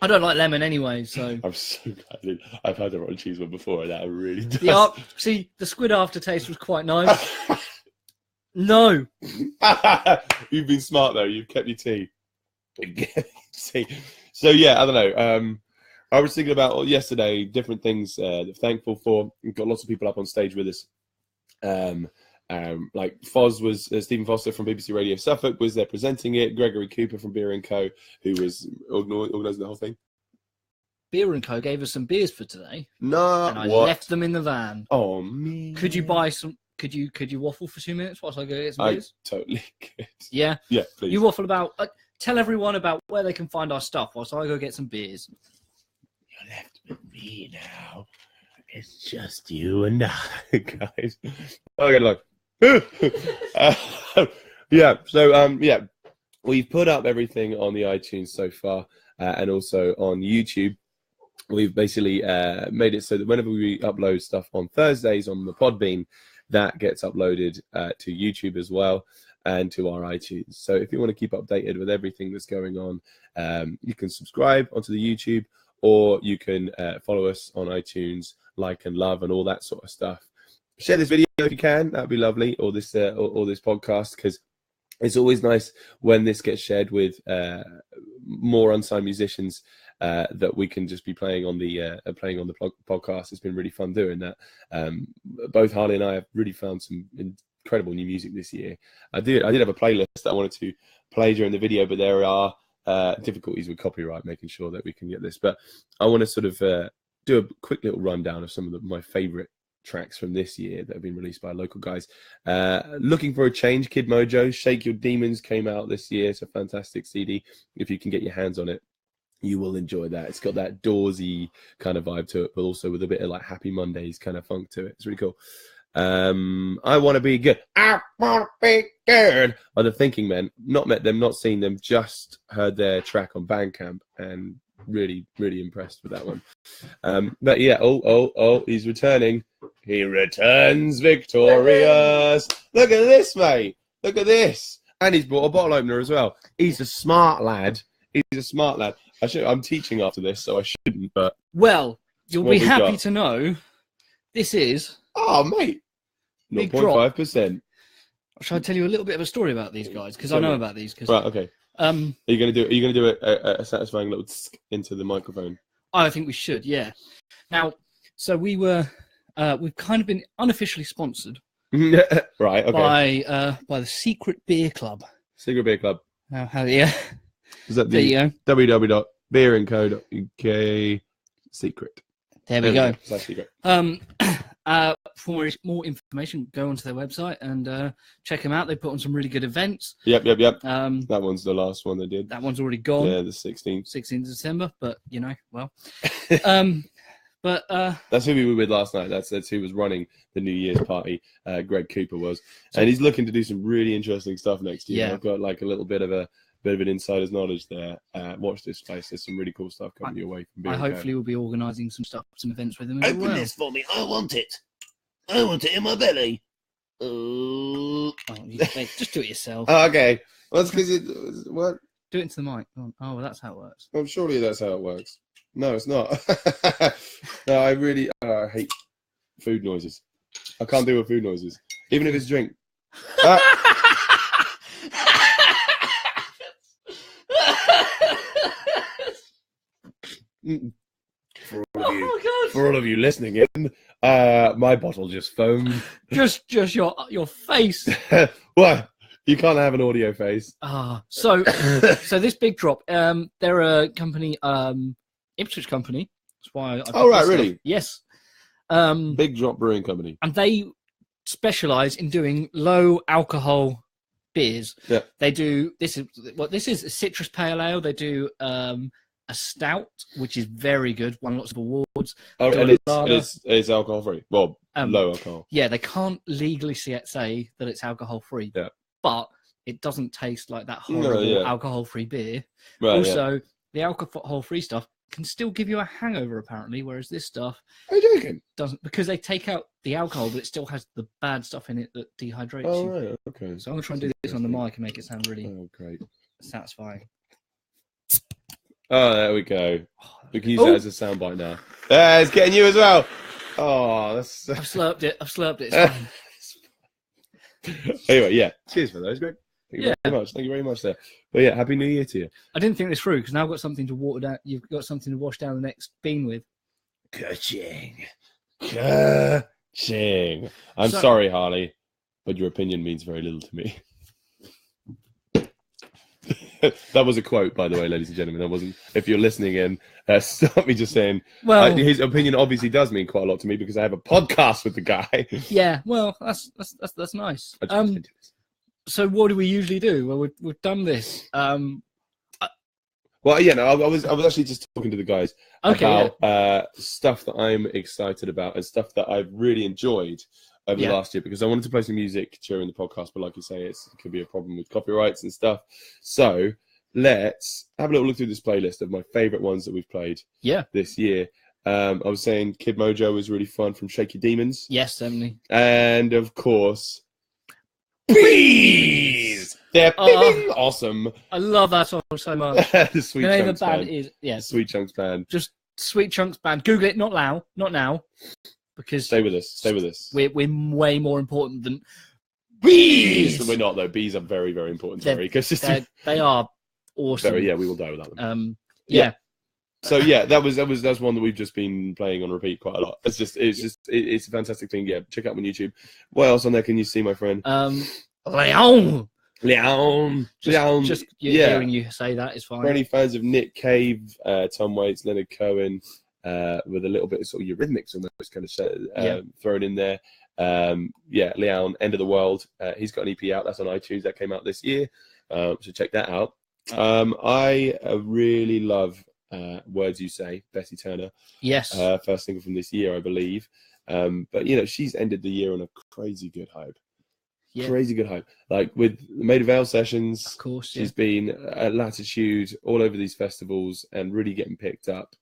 I don't like lemon anyway, so... I'm so glad. I've had the rotten cheese one before, and that really does. See, the squid aftertaste was quite nice. No. You've been smart, though. You've kept your tea. See, So yeah, I don't know. I was thinking about yesterday different things that I'm thankful for. We've got lots of people up on stage with us. Like Foz was Stephen Foster from BBC Radio Suffolk was there presenting it. Gregory Cooper from Beer & Co, who was organising the whole thing. Beer & Co gave us some beers for today. No, and I left them in the van. Oh man! Could you buy some? Could you waffle for 2 minutes whilst I go get some beers? Totally could. Yeah, yeah. Please. You waffle about. Tell everyone about where they can find our stuff whilst I go get some beers. You're left with me now. It's just you and I, guys. Oh, good luck. Yeah. So yeah, we've put up everything on the iTunes so far, and also on YouTube. We've basically made it so that whenever we upload stuff on Thursdays on the Podbean, that gets uploaded to YouTube as well and to our iTunes. So if you want to keep updated with everything that's going on, you can subscribe onto the YouTube, or you can follow us on iTunes, like and love and all that sort of stuff. Share this video if you can, that'd be lovely, or this podcast, because it's always nice when this gets shared with more unsigned musicians that we can just be playing on the podcast. It's been really fun doing that. Both Harley and I have really found some incredible new music this year. I did have a playlist that I wanted to play during the video, but there are difficulties with copyright, making sure that we can get this. But I want to sort of do a quick little rundown of some of my favorite tracks from this year that have been released by local guys. Looking for a change, Kid Mojo, Shake Your Demons came out this year. It's a fantastic CD. If you can get your hands on it, you will enjoy that. It's got that Dawsy kind of vibe to it, but also with a bit of like Happy Mondays kind of funk to it. It's really cool. I Want to Be Good. I want to be good. Are the Thinking Men. Not met them, not seen them, just heard their track on Bandcamp and really, really impressed with that one. But yeah, oh, he's returning. He returns victorious. Look at this, mate. Look at this. And he's brought a bottle opener as well. He's a smart lad. I'm teaching after this, so I shouldn't, but... Well, you'll be happy to know this is... Oh, mate. 0.5%. Shall I tell you a little bit of a story about these guys? Because I know about these. Right, okay. Are you going to do a satisfying little tsk into the microphone? I think we should, yeah. Now, so we've kind of been unofficially sponsored. Right, okay. By the Secret Beer Club. Secret Beer Club. Yeah. Is that there you go. www.beerandco.uk secret. There we go. Secret. For more information, go onto their website and check them out. They put on some really good events. Yep. That one's the last one they did. That one's already gone. Yeah, the 16th. 16th of December, but you know, well. That's who we were with last night. That's who was running the New Year's party. Greg Cooper was, and he's looking to do some really interesting stuff next year. Yeah. I've got like a little bit of an insider's knowledge there. Watch this space. There's some really cool stuff coming your way from. I hopefully will be organising some events with him. Open this for me. I want it in my belly. Just do it yourself. Oh, okay. Well, that's because what? Do it into the mic. Oh, well, that's how it works. Well, surely that's how it works. No, it's not. No, I really hate food noises. I can't deal with food noises, even if it's drink. For all of you listening in, my bottle just foamed. Just your face. What? You can't have an audio face. So this big drop. They're a company, Ipswich company. That's why. Really? Yes. Big Drop Brewing Company, and they specialize in doing low alcohol beers. Yeah. They do this is a citrus pale ale. They do a stout, which is very good. Won lots of awards. Oh, and it's alcohol free. Well, low alcohol. Yeah, they can't legally say that it's alcohol free. Yeah. But it doesn't taste like that horrible alcohol free beer. Right, also, the alcohol free stuff can still give you a hangover apparently, whereas this stuff doesn't, because they take out the alcohol, but it still has the bad stuff in it that dehydrates you. Oh, right, okay. So I'm gonna try and do this on the mic and make it sound really great, satisfying. Oh, there we go. We can use that as a soundbite now. Yeah, it's getting you as well. Oh, that's. I've slurped it. It's fine. Anyway, yeah. Cheers for those, Greg. Thank you very much. Thank you very much there. But yeah, Happy New Year to you. I didn't think this through because now I've got something to water down. You've got something to wash down the next bean with. Ka-ching. Ka-ching. I'm sorry, Harley, but your opinion means very little to me. That was a quote, by the way, ladies and gentlemen. That wasn't. If you're listening in, stop me just saying. Well, his opinion obviously does mean quite a lot to me because I have a podcast with the guy. Yeah, well, that's nice. So what do we usually do? Well, we've done this. Well, yeah, no, I was actually just talking to the guys about stuff that I'm excited about and stuff that I've really enjoyed over the last year, because I wanted to play some music during the podcast, but like you say, it could be a problem with copyrights and stuff. So let's have a little look through this playlist of my favourite ones that we've played this year. I was saying Kid Mojo was really fun from Shake Your Demons. Yes, certainly. And of course, Bees! They're awesome. I love that song so much. The name of the band is Sweetchunks Band. Just Sweetchunks Band. Google it, not now. Because stay with us. We're way more important than bees. We're not though. Bees are very, very important to our ecosystem. They are awesome. We will die without them. Yeah. So that's one that we've just been playing on repeat quite a lot. It's a fantastic thing. Yeah, check out on YouTube. What else on there can you see, my friend? Leaone. Just hearing you say that is fine. For any fans of Nick Cave, Tom Waits, Leonard Cohen. With a little bit of sort of Eurythmics almost kind of thrown in there. Leaone, End of the World. He's got an EP out that's on iTunes that came out this year. So check that out. I really love Words You Say, Bessie Turner. Yes. First single from this year, I believe. But she's ended the year on a crazy good hype. Yeah. Crazy good hype. Like with the Maid of Vale sessions, of course, she's been at Latitude all over these festivals and really getting picked up.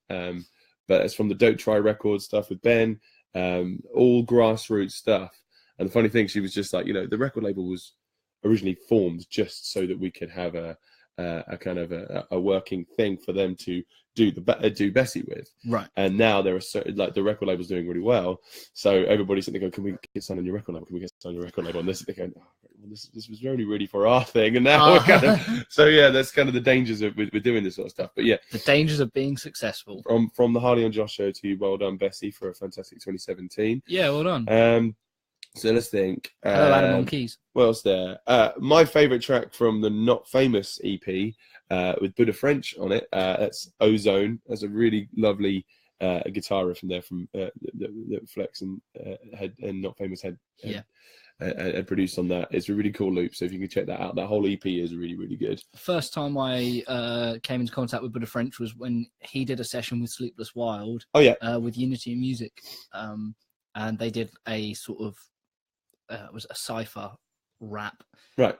But it's from the Don't Try Records stuff with Ben, all grassroots stuff. And the funny thing, she was just like, the record label was originally formed just so that we could have a kind of a working thing for them to do Bessie with. Right. And now there are certain, like the record label's doing really well. So everybody's sitting there going, can we get signed on your record label? Can we get signed on your record label? And they're going, this was only really for our thing. And now we're kind of, so yeah, that's kind of the dangers of with doing this sort of stuff. But yeah. The dangers of being successful. From the Harley and Josh show to you, well done, Bessie, for a fantastic 2017. Yeah, well done. So let's think. Hello, Adam on keys. What else there? My favourite track from the Not Famous EP with Buddha French on it. That's Ozone. That's a really lovely guitar riff from there from that Flexx and Not Famous had produced on that. It's a really cool loop. So if you can check that out, that whole EP is really, really good. First time I came into contact with Buddha French was when he did a session with Sleepless Wild. Oh yeah. With Unity in Music, and they did a sort of it was a cypher rap, right?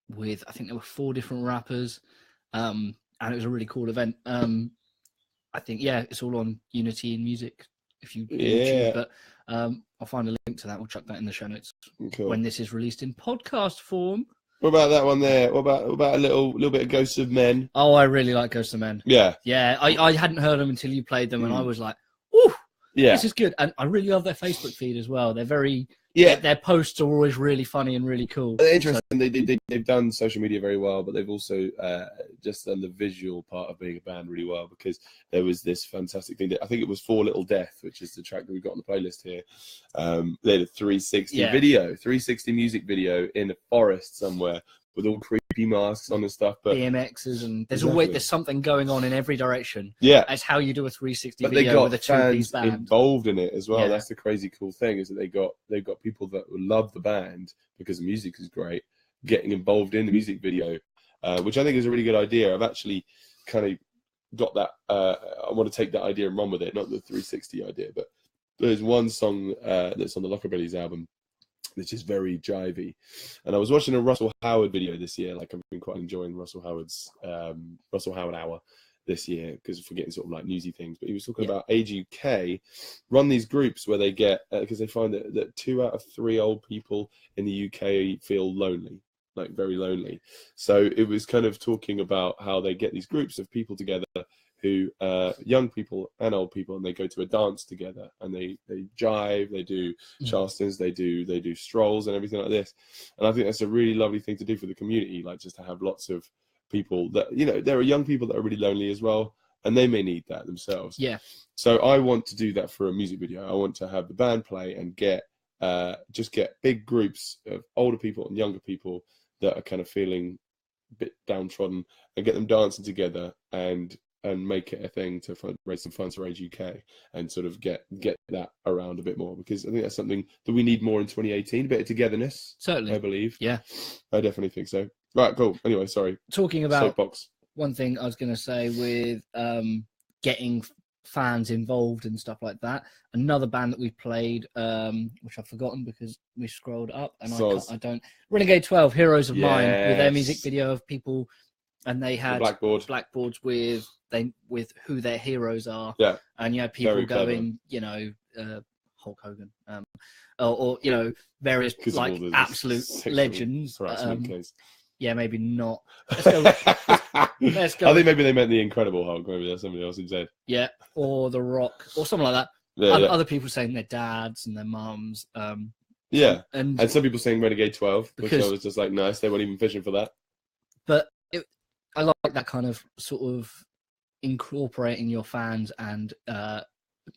With I think there were 4 different rappers, and it was a really cool event. I think it's all on Unity in Music if you YouTube, but I'll find a link to that. We'll chuck that in the show notes when this is released in podcast form. What about that one there? What about a little bit of Ghosts of Men? Oh, I really like Ghosts of Men. Yeah. I hadn't heard them until you played them, and I was like, "Ooh, this is good." And I really love their Facebook feed as well. They're very their posts are always really funny and really cool. They're interesting. So, they've done social media very well, but they've also just done the visual part of being a band really well, because there was this fantastic thing that I think it was For Little Death, which is the track that we've got on the playlist here. They had a 360 music video in a forest somewhere with all creepy masks on and stuff, but BMXs, and there's something going on in every direction. Yeah, that's how you do a 360 but video with a 2-piece band involved in it as well. That's the crazy cool thing, is that they've got people that love the band because the music is great getting involved in the music video, which I think is a really good idea. I've actually kind of got that. I want to take that idea and run with it, not the 360 idea, but there's one song that's on the Lockerbillies album which is very jivey. And I was watching a Russell Howard video this year. Like, I've been quite enjoying Russell Howard's Russell Howard Hour this year, because we're getting sort of like newsy things. But he was talking about Age UK run these groups where they get, because they find that 2 out of 3 old people in the UK feel lonely, like very lonely. So it was kind of talking about how they get these groups of people together who young people and old people, and they go to a dance together, and they jive, they do charlestons, they do strolls and everything like this. And I think that's a really lovely thing to do for the community, like just to have lots of people that, you know, there are young people that are really lonely as well, and they may need that themselves. Yeah. So I want to do that for a music video. I want to have the band play and get big groups of older people and younger people that are kind of feeling a bit downtrodden, and get them dancing together and make it a thing to raise some funds for Age UK and sort of get that around a bit more, because I think that's something that we need more in 2018, a bit of togetherness. Certainly. I believe. Yeah. I definitely think so. Right, cool. Anyway, sorry. Talking about soapbox. One thing I was going to say with getting fans involved and stuff like that. Another band that we played, which I've forgotten because we scrolled up and I don't. Renegade 12, Heroes of Mine, with their music video of people, and they had blackboards with who their heroes are. Yeah, and you know, people going, you know, Hulk Hogan, or you know, various like absolute legends. Yeah, maybe not. Let's go. I think maybe they meant the Incredible Hulk. Maybe that's somebody else who said. Yeah, or The Rock, or something like that. Yeah, other people saying their dads and their mums. Yeah, and some people saying Renegade 12, which I was just like, nice. They weren't even fishing for that. But I like that kind of sort of incorporating your fans and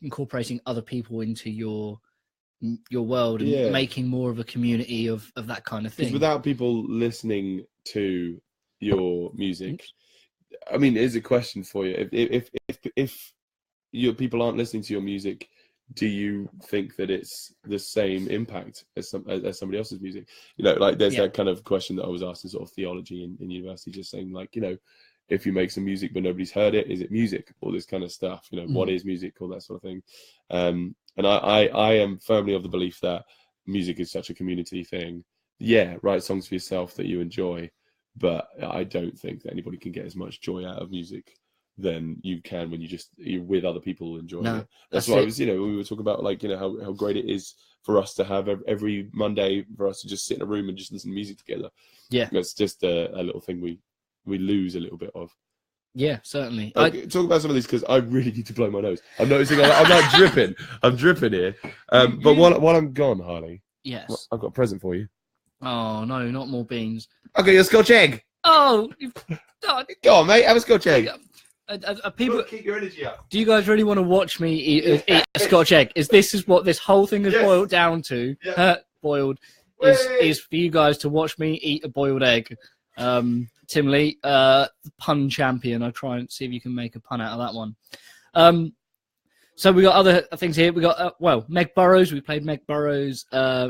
incorporating other people into your world and making more of a community of that kind of thing. Without people listening to your music, I mean, here's a question for you: if your people aren't listening to your music, do you think that it's the same impact as somebody else's music? You know, like there's that kind of question that I was asked in sort of theology in university, just saying like, you know, if you make some music but nobody's heard it, is it music? All this kind of stuff, you know, what is music? All that sort of thing. And I am firmly of the belief that music is such a community thing. Yeah, write songs for yourself that you enjoy, but I don't think that anybody can get as much joy out of music than you can when you're with other people enjoying it. That's why I was, you know, we were talking about like, you know, how great it is for us to have every Monday for us to just sit in a room and just listen to music together. Yeah, it's just a little thing we lose a little bit of. Yeah, certainly. Talk about some of these because I really need to blow my nose. I'm noticing I'm like dripping. I'm dripping here. But while I'm gone, Harley. Yes. I've got a present for you. Oh no, not more beans. Okay, your Scotch egg. Oh, go on, mate. Have a Scotch egg. People, keep your energy up. Do you guys really want to watch me eat a Scotch egg? Is what this whole thing has boiled down to? Yeah. Boiled is for you guys to watch me eat a boiled egg. Tim Lee, pun champion. I'll try and see if you can make a pun out of that one. So we got other things here. We got Meg Burrows. We played Meg Burrows.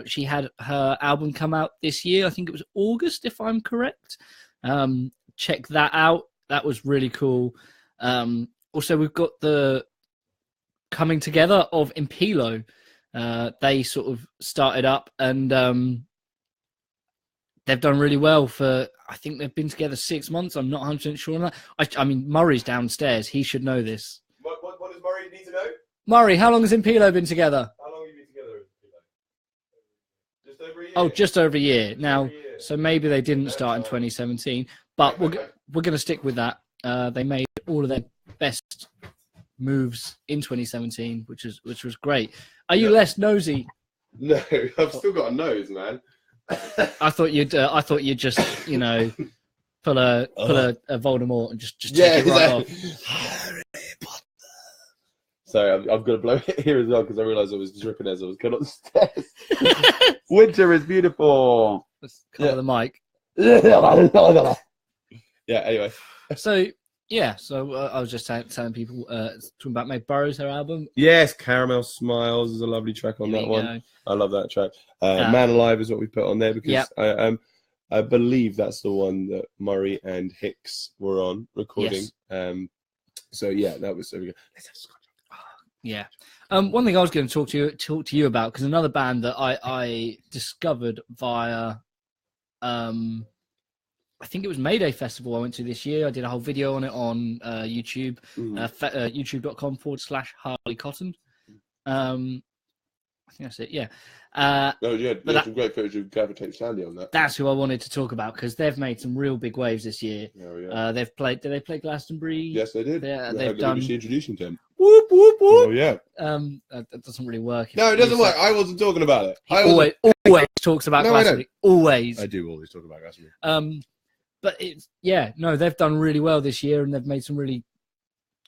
She had her album come out this year. I think it was August, if I'm correct. Check that out. That was really cool. Also, we've got the coming together of Impilo. They sort of started up and they've done really well for, I think they've been together 6 months. I'm not 100% sure on that. I mean, Murray's downstairs. He should know this. What does Murray need to know? Murray, how long has Impilo been together? How long have you been together? Just over a year? Oh, just over a year. Now, so maybe they didn't start in 2017, but we're going to stick with that. They made all of their best moves in 2017, which was great. Are you less nosy? No, I've still got a nose, man. I thought you'd just, you know, pull a Voldemort and just take it right off. Harry Potter. Sorry, I'm going to blow it here as well because I realised I was dripping as I was going up the stairs. Winter is beautiful. Let's cover the mic. Yeah, anyway. So I was just telling people, talking about Meg Burrows, her album. Yes, Caramel Smiles is a lovely track on that one. I love that track. Man Alive is what we put on there because I believe that's the one that Murray and Hicks were on recording. Yes. So yeah, that was so good. Let's have Scotch. Yeah. One thing I was going to talk to you about, because another band that I discovered via I think it was Mayday Festival I went to this year. I did a whole video on it on YouTube, youtube.com/Harley Cotton. I think that's it. Yeah. There's some great footage of Gravitate Sandy on that. That's who I wanted to talk about because they've made some real big waves this year. Oh, yeah. They've played. Did they play Glastonbury? Yes, they did. They've done. Introducing to him. Whoop whoop whoop. Oh yeah. That doesn't really work. No, it doesn't work. I wasn't talking about it. He always talks about Glastonbury. Always. I do always talk about Glastonbury. But they've done really well this year and they've made some really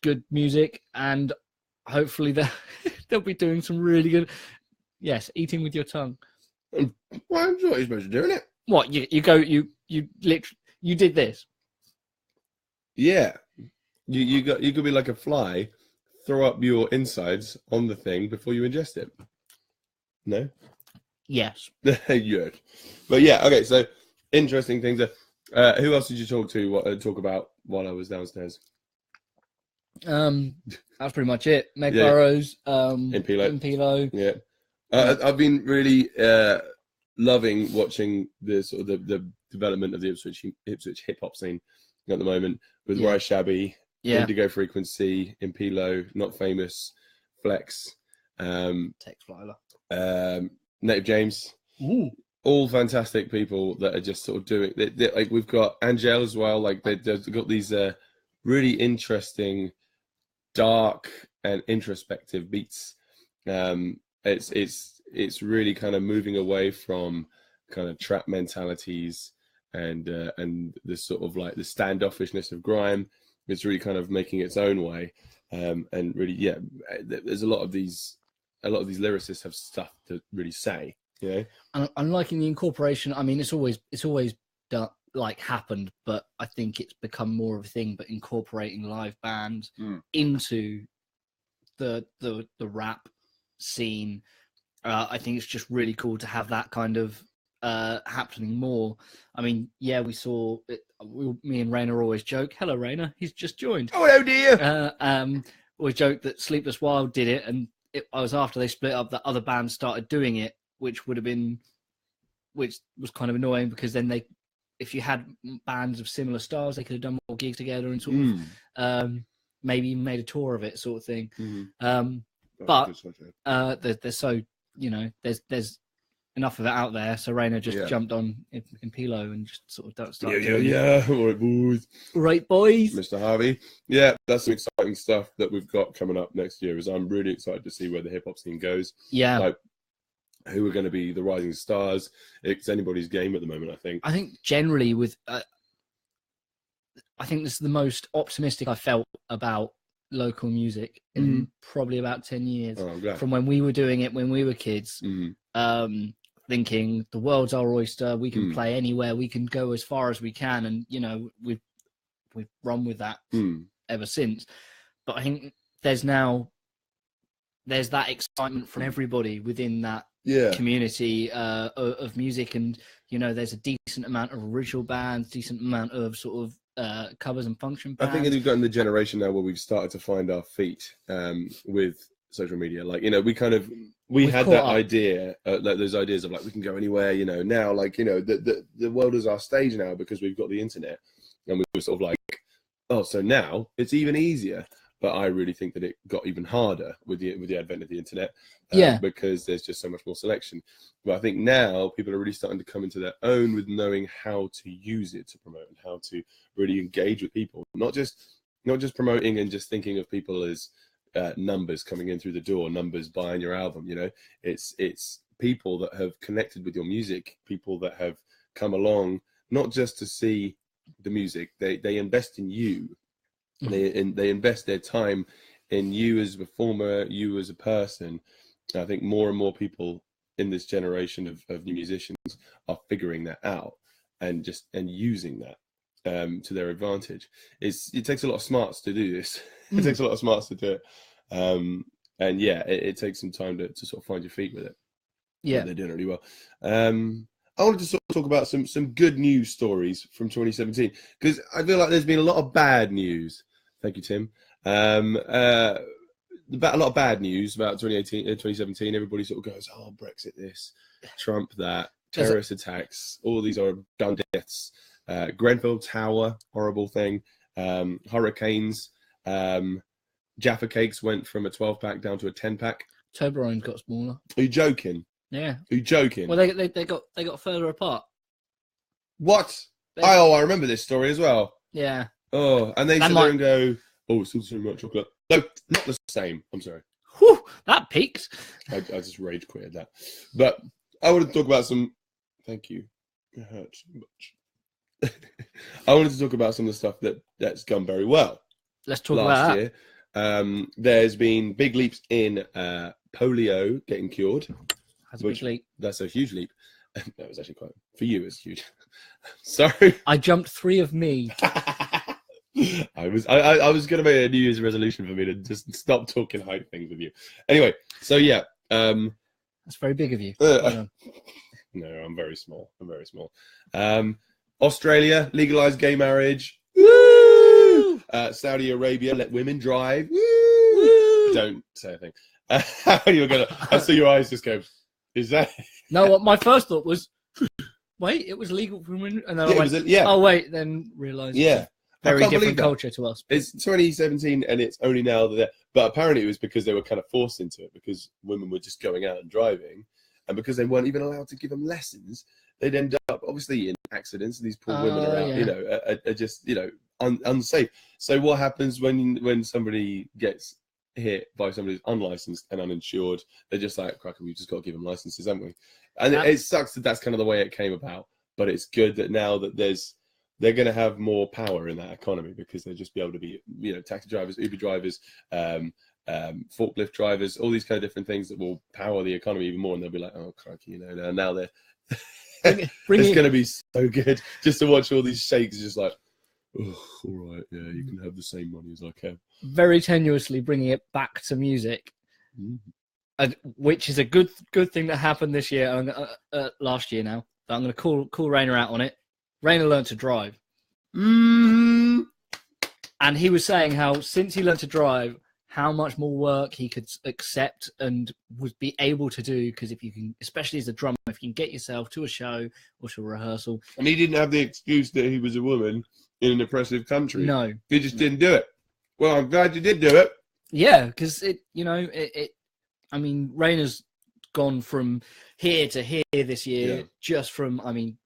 good music and hopefully they'll be doing some really good. Yes, eating with your tongue. Well, I'm sure you're supposed to do it. What you did this? Yeah, you could be like a fly, throw up your insides on the thing before you ingest it. No. Yes. Yeah. But yeah, okay. So interesting things. Who else did you talk about while I was downstairs? That's pretty much it. Meg Burrows, Impilo. Yeah. I've been really loving watching the development of the Ipswich hip hop scene at the moment with Rye Shabby, Indigo Frequency, Impilo, Not Famous, Flexx, Tyler, Native James. Ooh. All fantastic people that are just sort of doing. Like we've got Handgel as well. Like they've got these really interesting, dark and introspective beats. It's really kind of moving away from kind of trap mentalities and the sort of like the standoffishness of grime. It's really kind of making its own way, and really, there's a lot of these lyricists have stuff to really say. Yeah, I'm liking the incorporation. I mean, it's always done, like happened, but I think it's become more of a thing. But incorporating live bands into the rap scene, I think it's just really cool to have that kind of happening more. I mean, we saw it. Me and Raina always joke. Hello, Raina. He's just joined. Oh, hello, dear. Always joke that Sleepless Wild did it, and I was after they split up that other bands started doing it, which was kind of annoying because then if you had bands of similar styles, they could have done more gigs together and sort of maybe even made a tour of it, sort of thing. But there's so there's enough of it out there. So Raina just jumped on in Pilo and just sort of started. All right, boys. Right, boys. Mr. Harvey. Yeah, that's some exciting stuff that we've got coming up next year. I'm really excited to see where the hip hop scene goes. Yeah. Like, who are going to be the rising stars? It's anybody's game at the moment, I think. I think generally I think this is the most optimistic I felt about local music in probably about 10 years. Oh, I'm glad. From when we were doing it when we were kids, thinking the world's our oyster, we can play anywhere, we can go as far as we can, and we've run with that ever since. But I think there's that excitement from everybody within that community of music, and there's a decent amount of original bands, decent amount of sort of covers and function bands. I think we've gotten the generation now where we've started to find our feet with social media. Like we had that idea, like those ideas of like we can go anywhere. Now the world is our stage now because we've got the internet, and we were sort of like, oh, so now it's even easier. But I really think that it got even harder with the advent of the internet, because there's just so much more selection. But I think now people are really starting to come into their own with knowing how to use it to promote and how to really engage with people, not just promoting and just thinking of people as numbers coming in through the door, numbers buying your album. It's people that have connected with your music, people that have come along not just to see the music, they invest in you. They invest their time in you as a performer, you as a person. I think more and more people in this generation of new musicians are figuring that out and using that to their advantage. It takes a lot of smarts to do this. It takes a lot of smarts to do it. And it takes some time to sort of find your feet with it. Yeah, they're doing really well. I wanted to sort of talk about some good news stories from 2017 because I feel like there's been a lot of bad news. Thank you, Tim. A lot of bad news about 2017. Everybody sort of goes, "Oh, Brexit this, Trump that, terrorist attacks, all these are gun deaths, Grenfell Tower, horrible thing, hurricanes, Jaffa Cakes went from a 12-pack down to a 10-pack. Toblerone's got smaller. Are you joking? Yeah. Are you joking? Well, they got further apart. What? I remember this story as well. Yeah. Oh, and they sit there and go, "Oh, it's still so much chocolate." No, not the same. I'm sorry. Whew, that peaked. I just rage quitted that. But I want to talk about some. Thank you. It hurts so much. I wanted to talk about some of the stuff that's gone very well. Let's talk about that. Last year, there's been big leaps in polio getting cured. That's a big leap. That's a huge leap. That was actually quite, for you, it's huge. Sorry. I jumped 3 of me. I was going to make a New Year's resolution for me to just stop talking height things with you. Anyway, so yeah. That's very big of you. No, I'm very small. Australia legalized gay marriage. Woo! Saudi Arabia let women drive. Woo! Don't say a thing. I saw your eyes just go. Is that? No, what my first thought was, wait, it was legal for women, and then I went, oh wait, then realised, very different culture to us. It's 2017, and it's only now that. But apparently, it was because they were kind of forced into it because women were just going out and driving, and because they weren't even allowed to give them lessons, they'd end up obviously in accidents. These poor women are out, are just unsafe. So what happens when somebody gets hit by somebody who's unlicensed and uninsured? They're just like, cracker, we've just got to give them licenses, haven't we? And it sucks that that's kind of the way it came about, but it's good that now that they're going to have more power in that economy because they'll just be able to be, taxi drivers, Uber drivers, forklift drivers, all these kind of different things that will power the economy even more. And they'll be like, oh, crikey, now they're, it's going to be so good just to watch all these sheikhs just like, oh, all right, yeah, you can have the same money as I can. Very tenuously bringing it back to music, which is a good thing that happened this year, last year now. But I'm going to call Rainer out on it. Rainer learned to drive. And he was saying how since he learned to drive, how much more work he could accept and would be able to do, because if you can, especially as a drummer, if you can get yourself to a show or to a rehearsal. And he didn't have the excuse that he was a woman in an oppressive country. No. He just didn't do it. Well, I'm glad you did do it. Yeah, because I mean, Rainer's gone from here to here this year, just from, in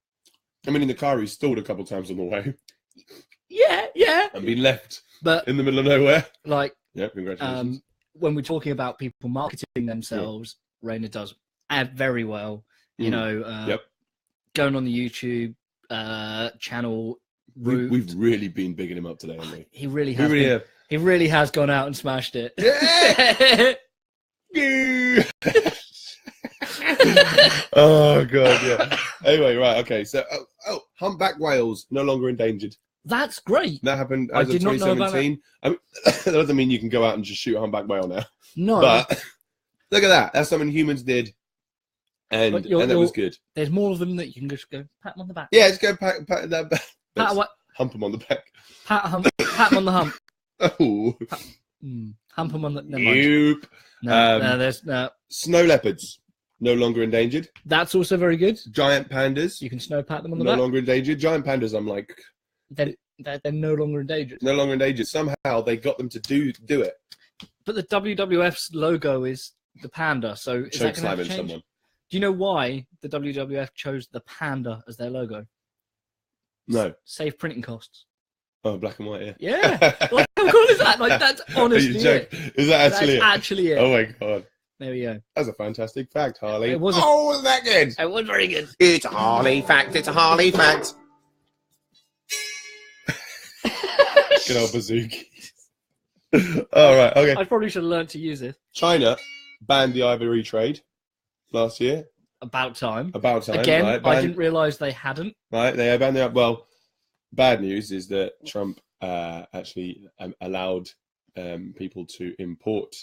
the car, he stalled a couple times on the way. Yeah. And been left but in the middle of nowhere. Like, yeah, congratulations. When we're talking about people marketing themselves, Rainer does very well. Going on the YouTube channel route. We've really been bigging him up today, haven't we? He really has. He really has gone out and smashed it. Yeah. Oh god, yeah. Anyway, right, okay. So, humpback whales no longer endangered. That's great. That happened as of 2017. That doesn't mean you can go out and just shoot a humpback whale now. No. But look at that. That's something humans did, and that was good. There's more of them that you can just go pat them on the back. Yeah, just go pat that back. Hump them on the back. Pat them on the hump. Oh. Hump them on the. Nope. No, there's no. Snow leopards. No longer endangered. That's also very good. Giant pandas. You can snow pat them on the back. No longer endangered. Giant pandas, I'm like... They're no longer endangered. No longer endangered. Somehow they got them to do it. But the WWF's logo is the panda, so is that going to change? Someone. Do you know why the WWF chose the panda as their logo? No. Save printing costs. Oh, black and white, yeah. Like, how cool is that? Like, that's honestly it. Is that actually That's actually it. Oh my god. There we go. That's a fantastic fact, Harley. Was that good? It was very good. It's a Harley fact. It's a Harley fact. Good old bazooki. All right, okay. I probably should have learned to use it. China banned the ivory trade last year. About time. Again, right? I didn't realise they hadn't. Right, they banned it. Well, bad news is that Trump actually allowed people to import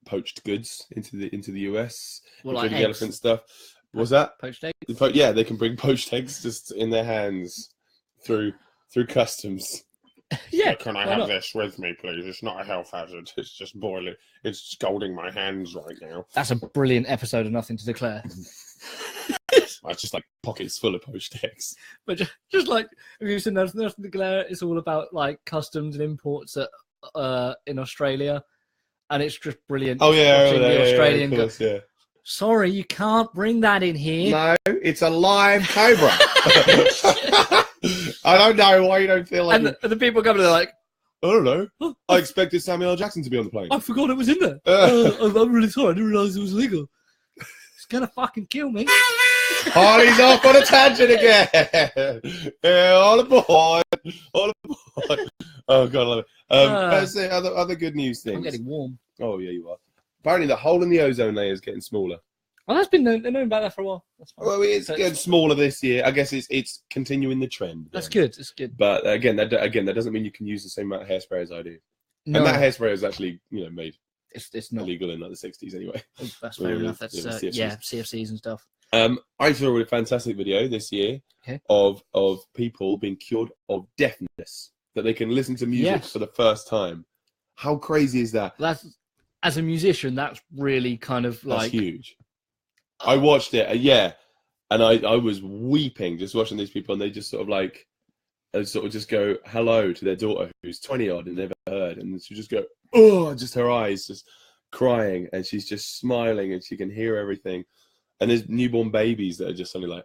poached goods into the US, including the elephant stuff. What's that? Poached eggs? Yeah, they can bring poached eggs just in their hands through customs. Yeah. Can I have this with me, please? It's not a health hazard. It's just boiling. It's scalding my hands right now. That's a brilliant episode of Nothing to Declare. It's just like pockets full of poached eggs. But just like, if you said Nothing to Declare, it's all about like customs and imports in Australia. and it's just brilliant. Oh yeah, watching the Australian of course, yeah. Sorry, you can't bring that in here. No, it's a live cobra. I don't know why you don't feel like. And the people coming, they're like, I don't know. I expected Samuel L. Jackson to be on the plane. I forgot it was in there. I'm really sorry. I didn't realize it was legal. It's gonna fucking kill me. Harley's off on a tangent again. Yeah, all aboard. All aboard. Oh god, I love it. Let's say other good news things. I'm getting warm. Oh yeah, you are. Apparently, the hole in the ozone layer is getting smaller. Well, that's been known about that for a while. That's fine. Well, it's getting smaller this year. I guess it's continuing the trend. Then. That's good. That's good. But again, that doesn't mean you can use the same amount of hairspray as I do. No. And that hairspray is actually, made it's not illegal in like the 60s anyway. That's fair enough. That's CFCs and stuff. I saw a fantastic video this year of people being cured of deafness, that they can listen to music for the first time. How crazy is that? That's, as a musician, that's really kind of like... That's huge. I watched it, and I was weeping just watching these people, and they just sort of just go hello to their daughter who's 20-odd and never heard, and she just go, oh, just her eyes just crying, and she's just smiling, and she can hear everything. And there's newborn babies that are just suddenly like,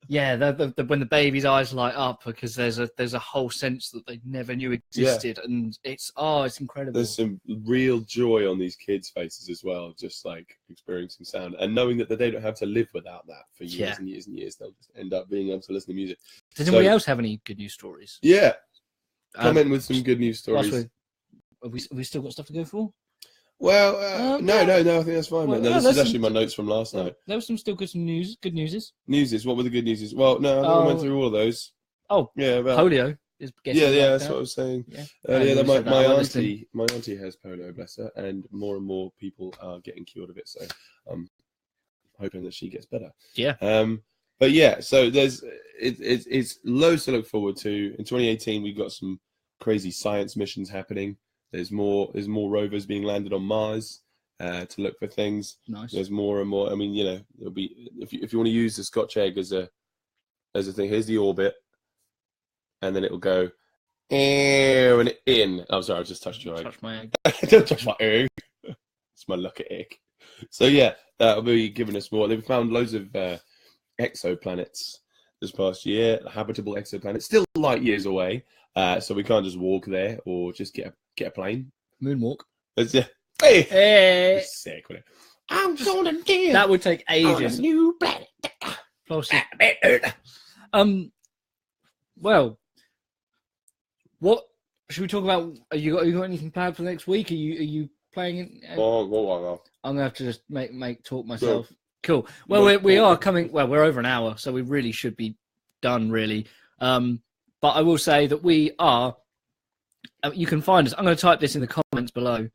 Yeah, when the baby's eyes light up because there's a whole sense that they never knew existed, and it's incredible. There's some real joy on these kids' faces as well, just like experiencing sound and knowing that they don't have to live without that for years and years and years. They'll just end up being able to listen to music. Does anybody else have any good news stories? Yeah, comment with some good news stories. Have we still got stuff to go for? Well, no, I think that's fine, mate. No, this is actually my notes from last night. There was some still good news. Good newses. Newses. What were the good newses? Well, no, I think I went through all of those. Oh, yeah, polio is getting that's what I was saying. Yeah, my auntie has polio, bless her, and more people are getting cured of it. So I'm hoping that she gets better. Yeah. But yeah, so it's loads to look forward to. In 2018, we've got some crazy science missions happening. There's more rovers being landed on Mars to look for things. Nice. There's more and more. I mean, there'll be if you want to use the Scotch egg as a thing. Here's the orbit, and then it'll go and in. I'm sorry, I just touched your egg. Touch my egg. Don't touch my egg. It's my lucky egg. So yeah, that'll be giving us more. They've found loads of exoplanets this past year, habitable exoplanets, still light years away. So we can't just walk there or just get a plane. Moonwalk. Hey. Sick, wouldn't it? I'm gonna give. That would take ages. New planet. Well, what should we talk about? Are you got anything planned for next week? Are you playing it? I'm gonna have to just make talk myself. Cool. Well, we are coming. Well, we're over an hour, so we really should be done. Really. But I will say that we are. You can find us. I'm going to type this in the comments below,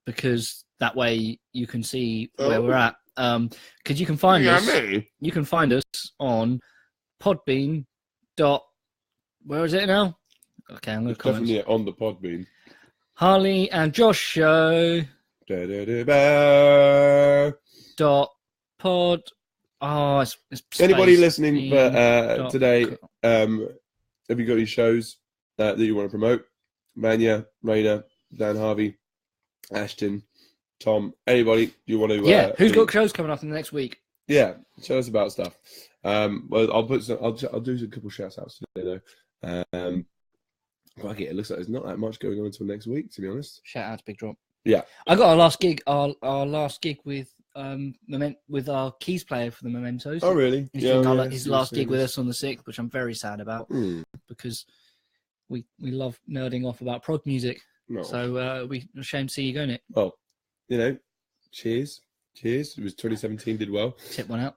because that way you can see where we're at. Because you can find us. You can find us on Podbean. Where is it now? Okay, I'm going to comment. Definitely on the Podbean. Harley and Josh Show. .pod. Oh, it's anybody listening today, have you got any shows that you want to promote? Mania, Raina, Dan Harvey, Ashton, Tom, anybody you want to? Who's got shows coming up in the next week? Yeah, tell us about stuff. Well, I'll do a couple shout outs today though. It looks like there's not that much going on until next week, to be honest. Shout out to Big Drop. Yeah, I got our last gig. Our last gig with our keys player for the Mementos. Oh, really? His last gig with us on the 6th, which I'm very sad about because we love nerding off about prog music. No. So we ashamed to see you go, Nick. Well, cheers. It was 2017, did well. Tip one out.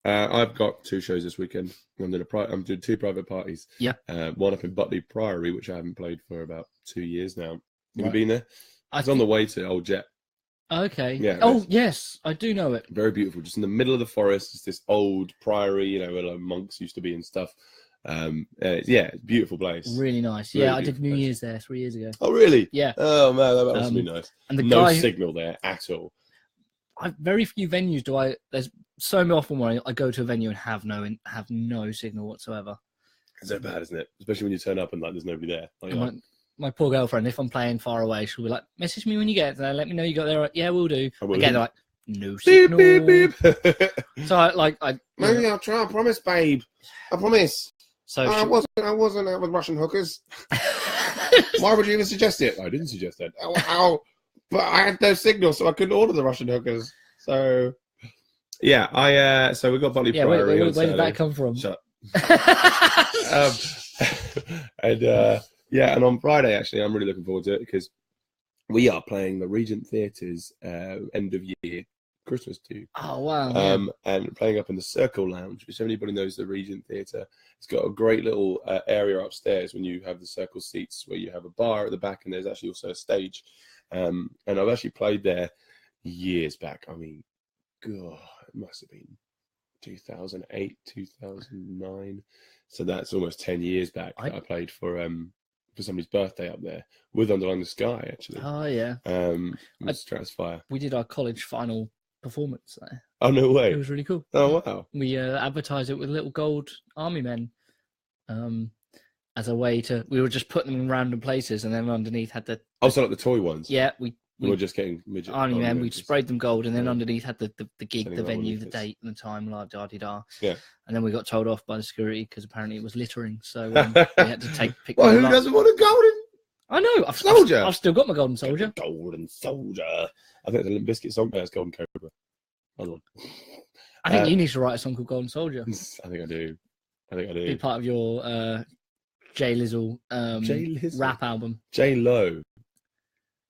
I've got 2 shows this weekend. I'm doing 2 private parties. Yeah. One up in Butley Priory, which I haven't played for about 2 years now. Have you been there? It's on the way to Old Jet. Okay. Yeah. Oh, yes, I do know it. Very beautiful. Just in the middle of the forest. It's this old priory, where like monks used to be and stuff. It's a beautiful place. Really nice. Really I did New Year's there 3 years ago. Oh, really? Yeah. Oh, man, that must be nice. And no signal there at all. Very few venues do I. There's so often where I go to a venue and have no signal whatsoever. It's so bad, isn't it? Especially when you turn up and there's nobody there. my poor girlfriend, if I'm playing far away, she'll be like, message me when you get there. Let me know you got there. Yeah, we'll do. Again, they're like, no signal. Beep, beep, beep. So maybe I'll try. I promise, babe. I promise. So I wasn't out with Russian hookers. Why would you even suggest it? I didn't suggest that. But I had no signal, so I couldn't order the Russian hookers. So yeah, so we got Bolly Priory. Where did that come from? Shut up. And on Friday, actually, I'm really looking forward to it because we are playing the Regent Theatre's end of year Christmas do. Oh wow! And playing up in the Circle Lounge, which everybody knows the Regent Theatre. It's got a great little area upstairs when you have the circle seats where you have a bar at the back and there's actually also a stage. And I've actually played there years back. I mean, God, it must have been 2008, 2009. So that's almost 10 years back. I played for somebody's birthday up there with Underline the Sky, actually. Oh yeah. Stratusfire. We did our college final performance there. Oh no way! It was really cool. Oh wow! We advertised it with little gold army men, as a way to. We were just putting them in random places, and then underneath had the. Oh, so like the toy ones. Yeah, we were just getting midget army men. We sprayed them gold, and then underneath had the gig, Sending the venue, the date, and the time. La da di da. Yeah. And then we got told off by the security because apparently it was littering, so we had to pick. Well, who doesn't want a golden? I know. I've still got my golden soldier. Golden soldier. I think the Limp Bizkit song has Golden Cobra. Hold on. I think you need to write a song called Golden Soldier. I think I do. Be part of your Jay Lizzle rap album. J Lo.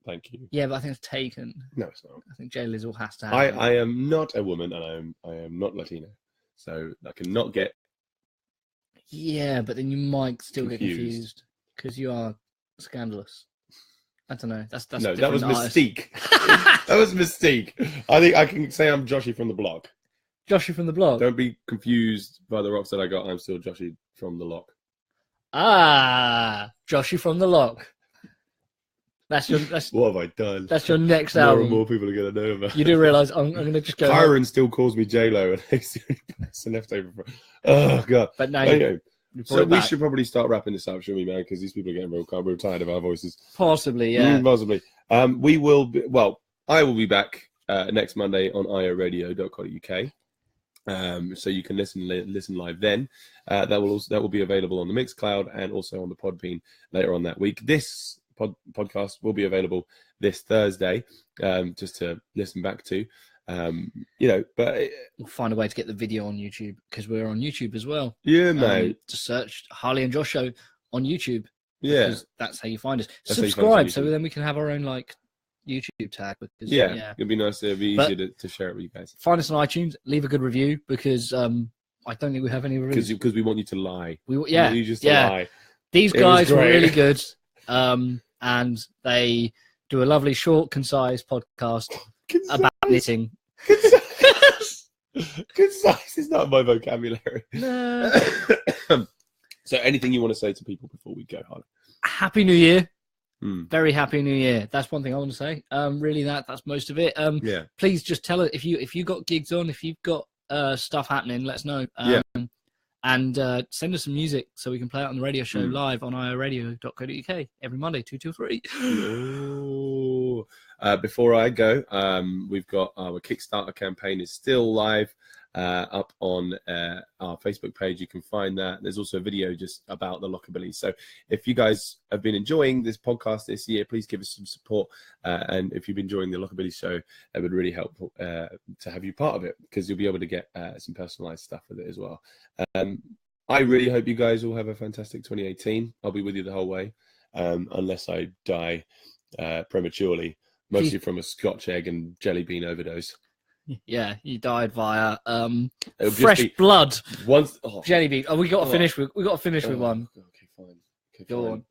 Thank you. Yeah, but I think it's taken. No, it's not. I think Jay Lizzle has to have I am not a woman and I am not Latino. So I cannot get. Yeah, but then you might still get confused because you are scandalous. I don't know. That's no, that was Mystique. That was Mystique. I think I can say I'm Joshy from the block. Joshy from the block. Don't be confused by the rocks that I got. I'm still Joshy from the lock. Ah, Joshy from the lock. That's what have I done? That's your next album. More and more people are going to know about. You do realise I'm going to just go. Kyron still calls me J Lo, and he's the only person left over. Oh god! But now so we should probably start wrapping this up, shouldn't we, man? Because these people are getting real tired of our voices. Possibly, yeah. Possibly. We will be. Well, I will be back next Monday on ioradio.co.uk. So you can listen live then. That will be available on the Mixcloud and also on the Podbean later on that week. This podcast will be available this Thursday, just to listen back to. But we'll find a way to get the video on YouTube because we're on YouTube as well. Yeah, mate. To search Harley and Josh Show on YouTube. Yeah, that's how you find us. Subscribe so then we can have our own YouTube tag. Because, it'd be nice. It'd be easier to share it with you guys. Find us on iTunes. Leave a good review because I don't think we have any reviews. Because we want you to lie. We want you just to lie. These guys were really good, and they do a lovely, short, concise podcast about knitting. Concise is not my vocabulary. No. So anything you want to say to people before we go, Harley? Happy New Year. Very happy New Year. That's one thing I want to say. Really, that's most of it. Please just tell us if you got gigs on, if you've got stuff happening, let us know. And send us some music so we can play it on the radio show live on ioradio.co.uk every Monday, 2 till 3. Before I go, we've got our Kickstarter campaign is still live up on our Facebook page. You can find that. There's also a video just about the Lockerbillies. So if you guys have been enjoying this podcast this year, please give us some support. And if you've been enjoying the Lockerbillies show, it would really help to have you part of it because you'll be able to get some personalized stuff with it as well. I really hope you guys all have a fantastic 2018. I'll be with you the whole way, unless I die prematurely, mostly from a Scotch egg and jelly bean overdose. Yeah, you died via fresh blood. Jelly bean. Oh, we got to finish with one. Okay, fine. Go on.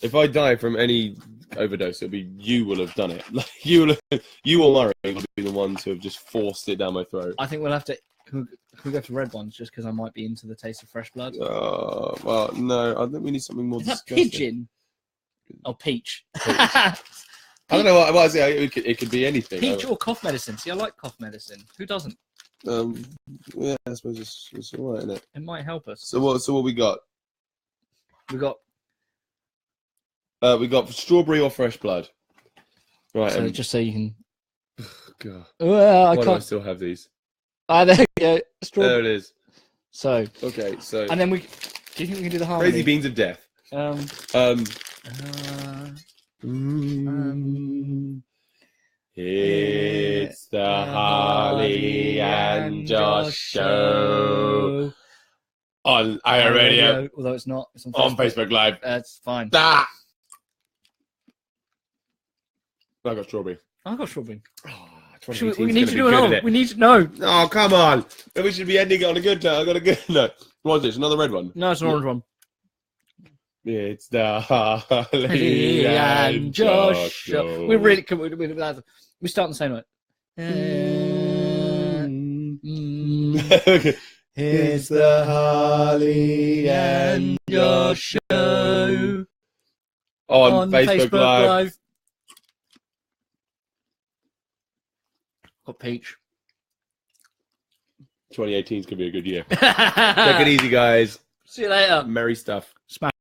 If I die from any overdose, it'll be you will have done it. You or Murray will be the ones who have just forced it down my throat. I think we'll have to. Can we go for red ones just because I might be into the taste of fresh blood? Well, no. I think we need something more disgusting. Pigeon? Oh, peach. I don't know what I say. It could be anything. Peach or cough medicine. See, I like cough medicine. Who doesn't? Yeah, I suppose it's all right, isn't it? It might help us. So what we got? We got We got strawberry or fresh blood. Right. So just so you can. God. Well, Why do I still have these? Ah, there we go. There it is. So. Okay. So. And then we. Do you think we can do the harmony? Crazy beans of death. It's the Harley and Josh show on IR Radio. Although it's not. It's on Facebook Live. That's fine. I got strawberry. I got strawberry. We need to do another. We need to know. Oh, come on. We should be ending it on a good note. I got a good note. What is this? Another red one? No, it's an orange one. It's the Harley and Josh show. We really can. We start on the same note. It's the Harley and Josh show on Facebook Live. Got peach. 2018 is going to be a good year. Take it easy, guys. See you later. Merry stuff. Smash.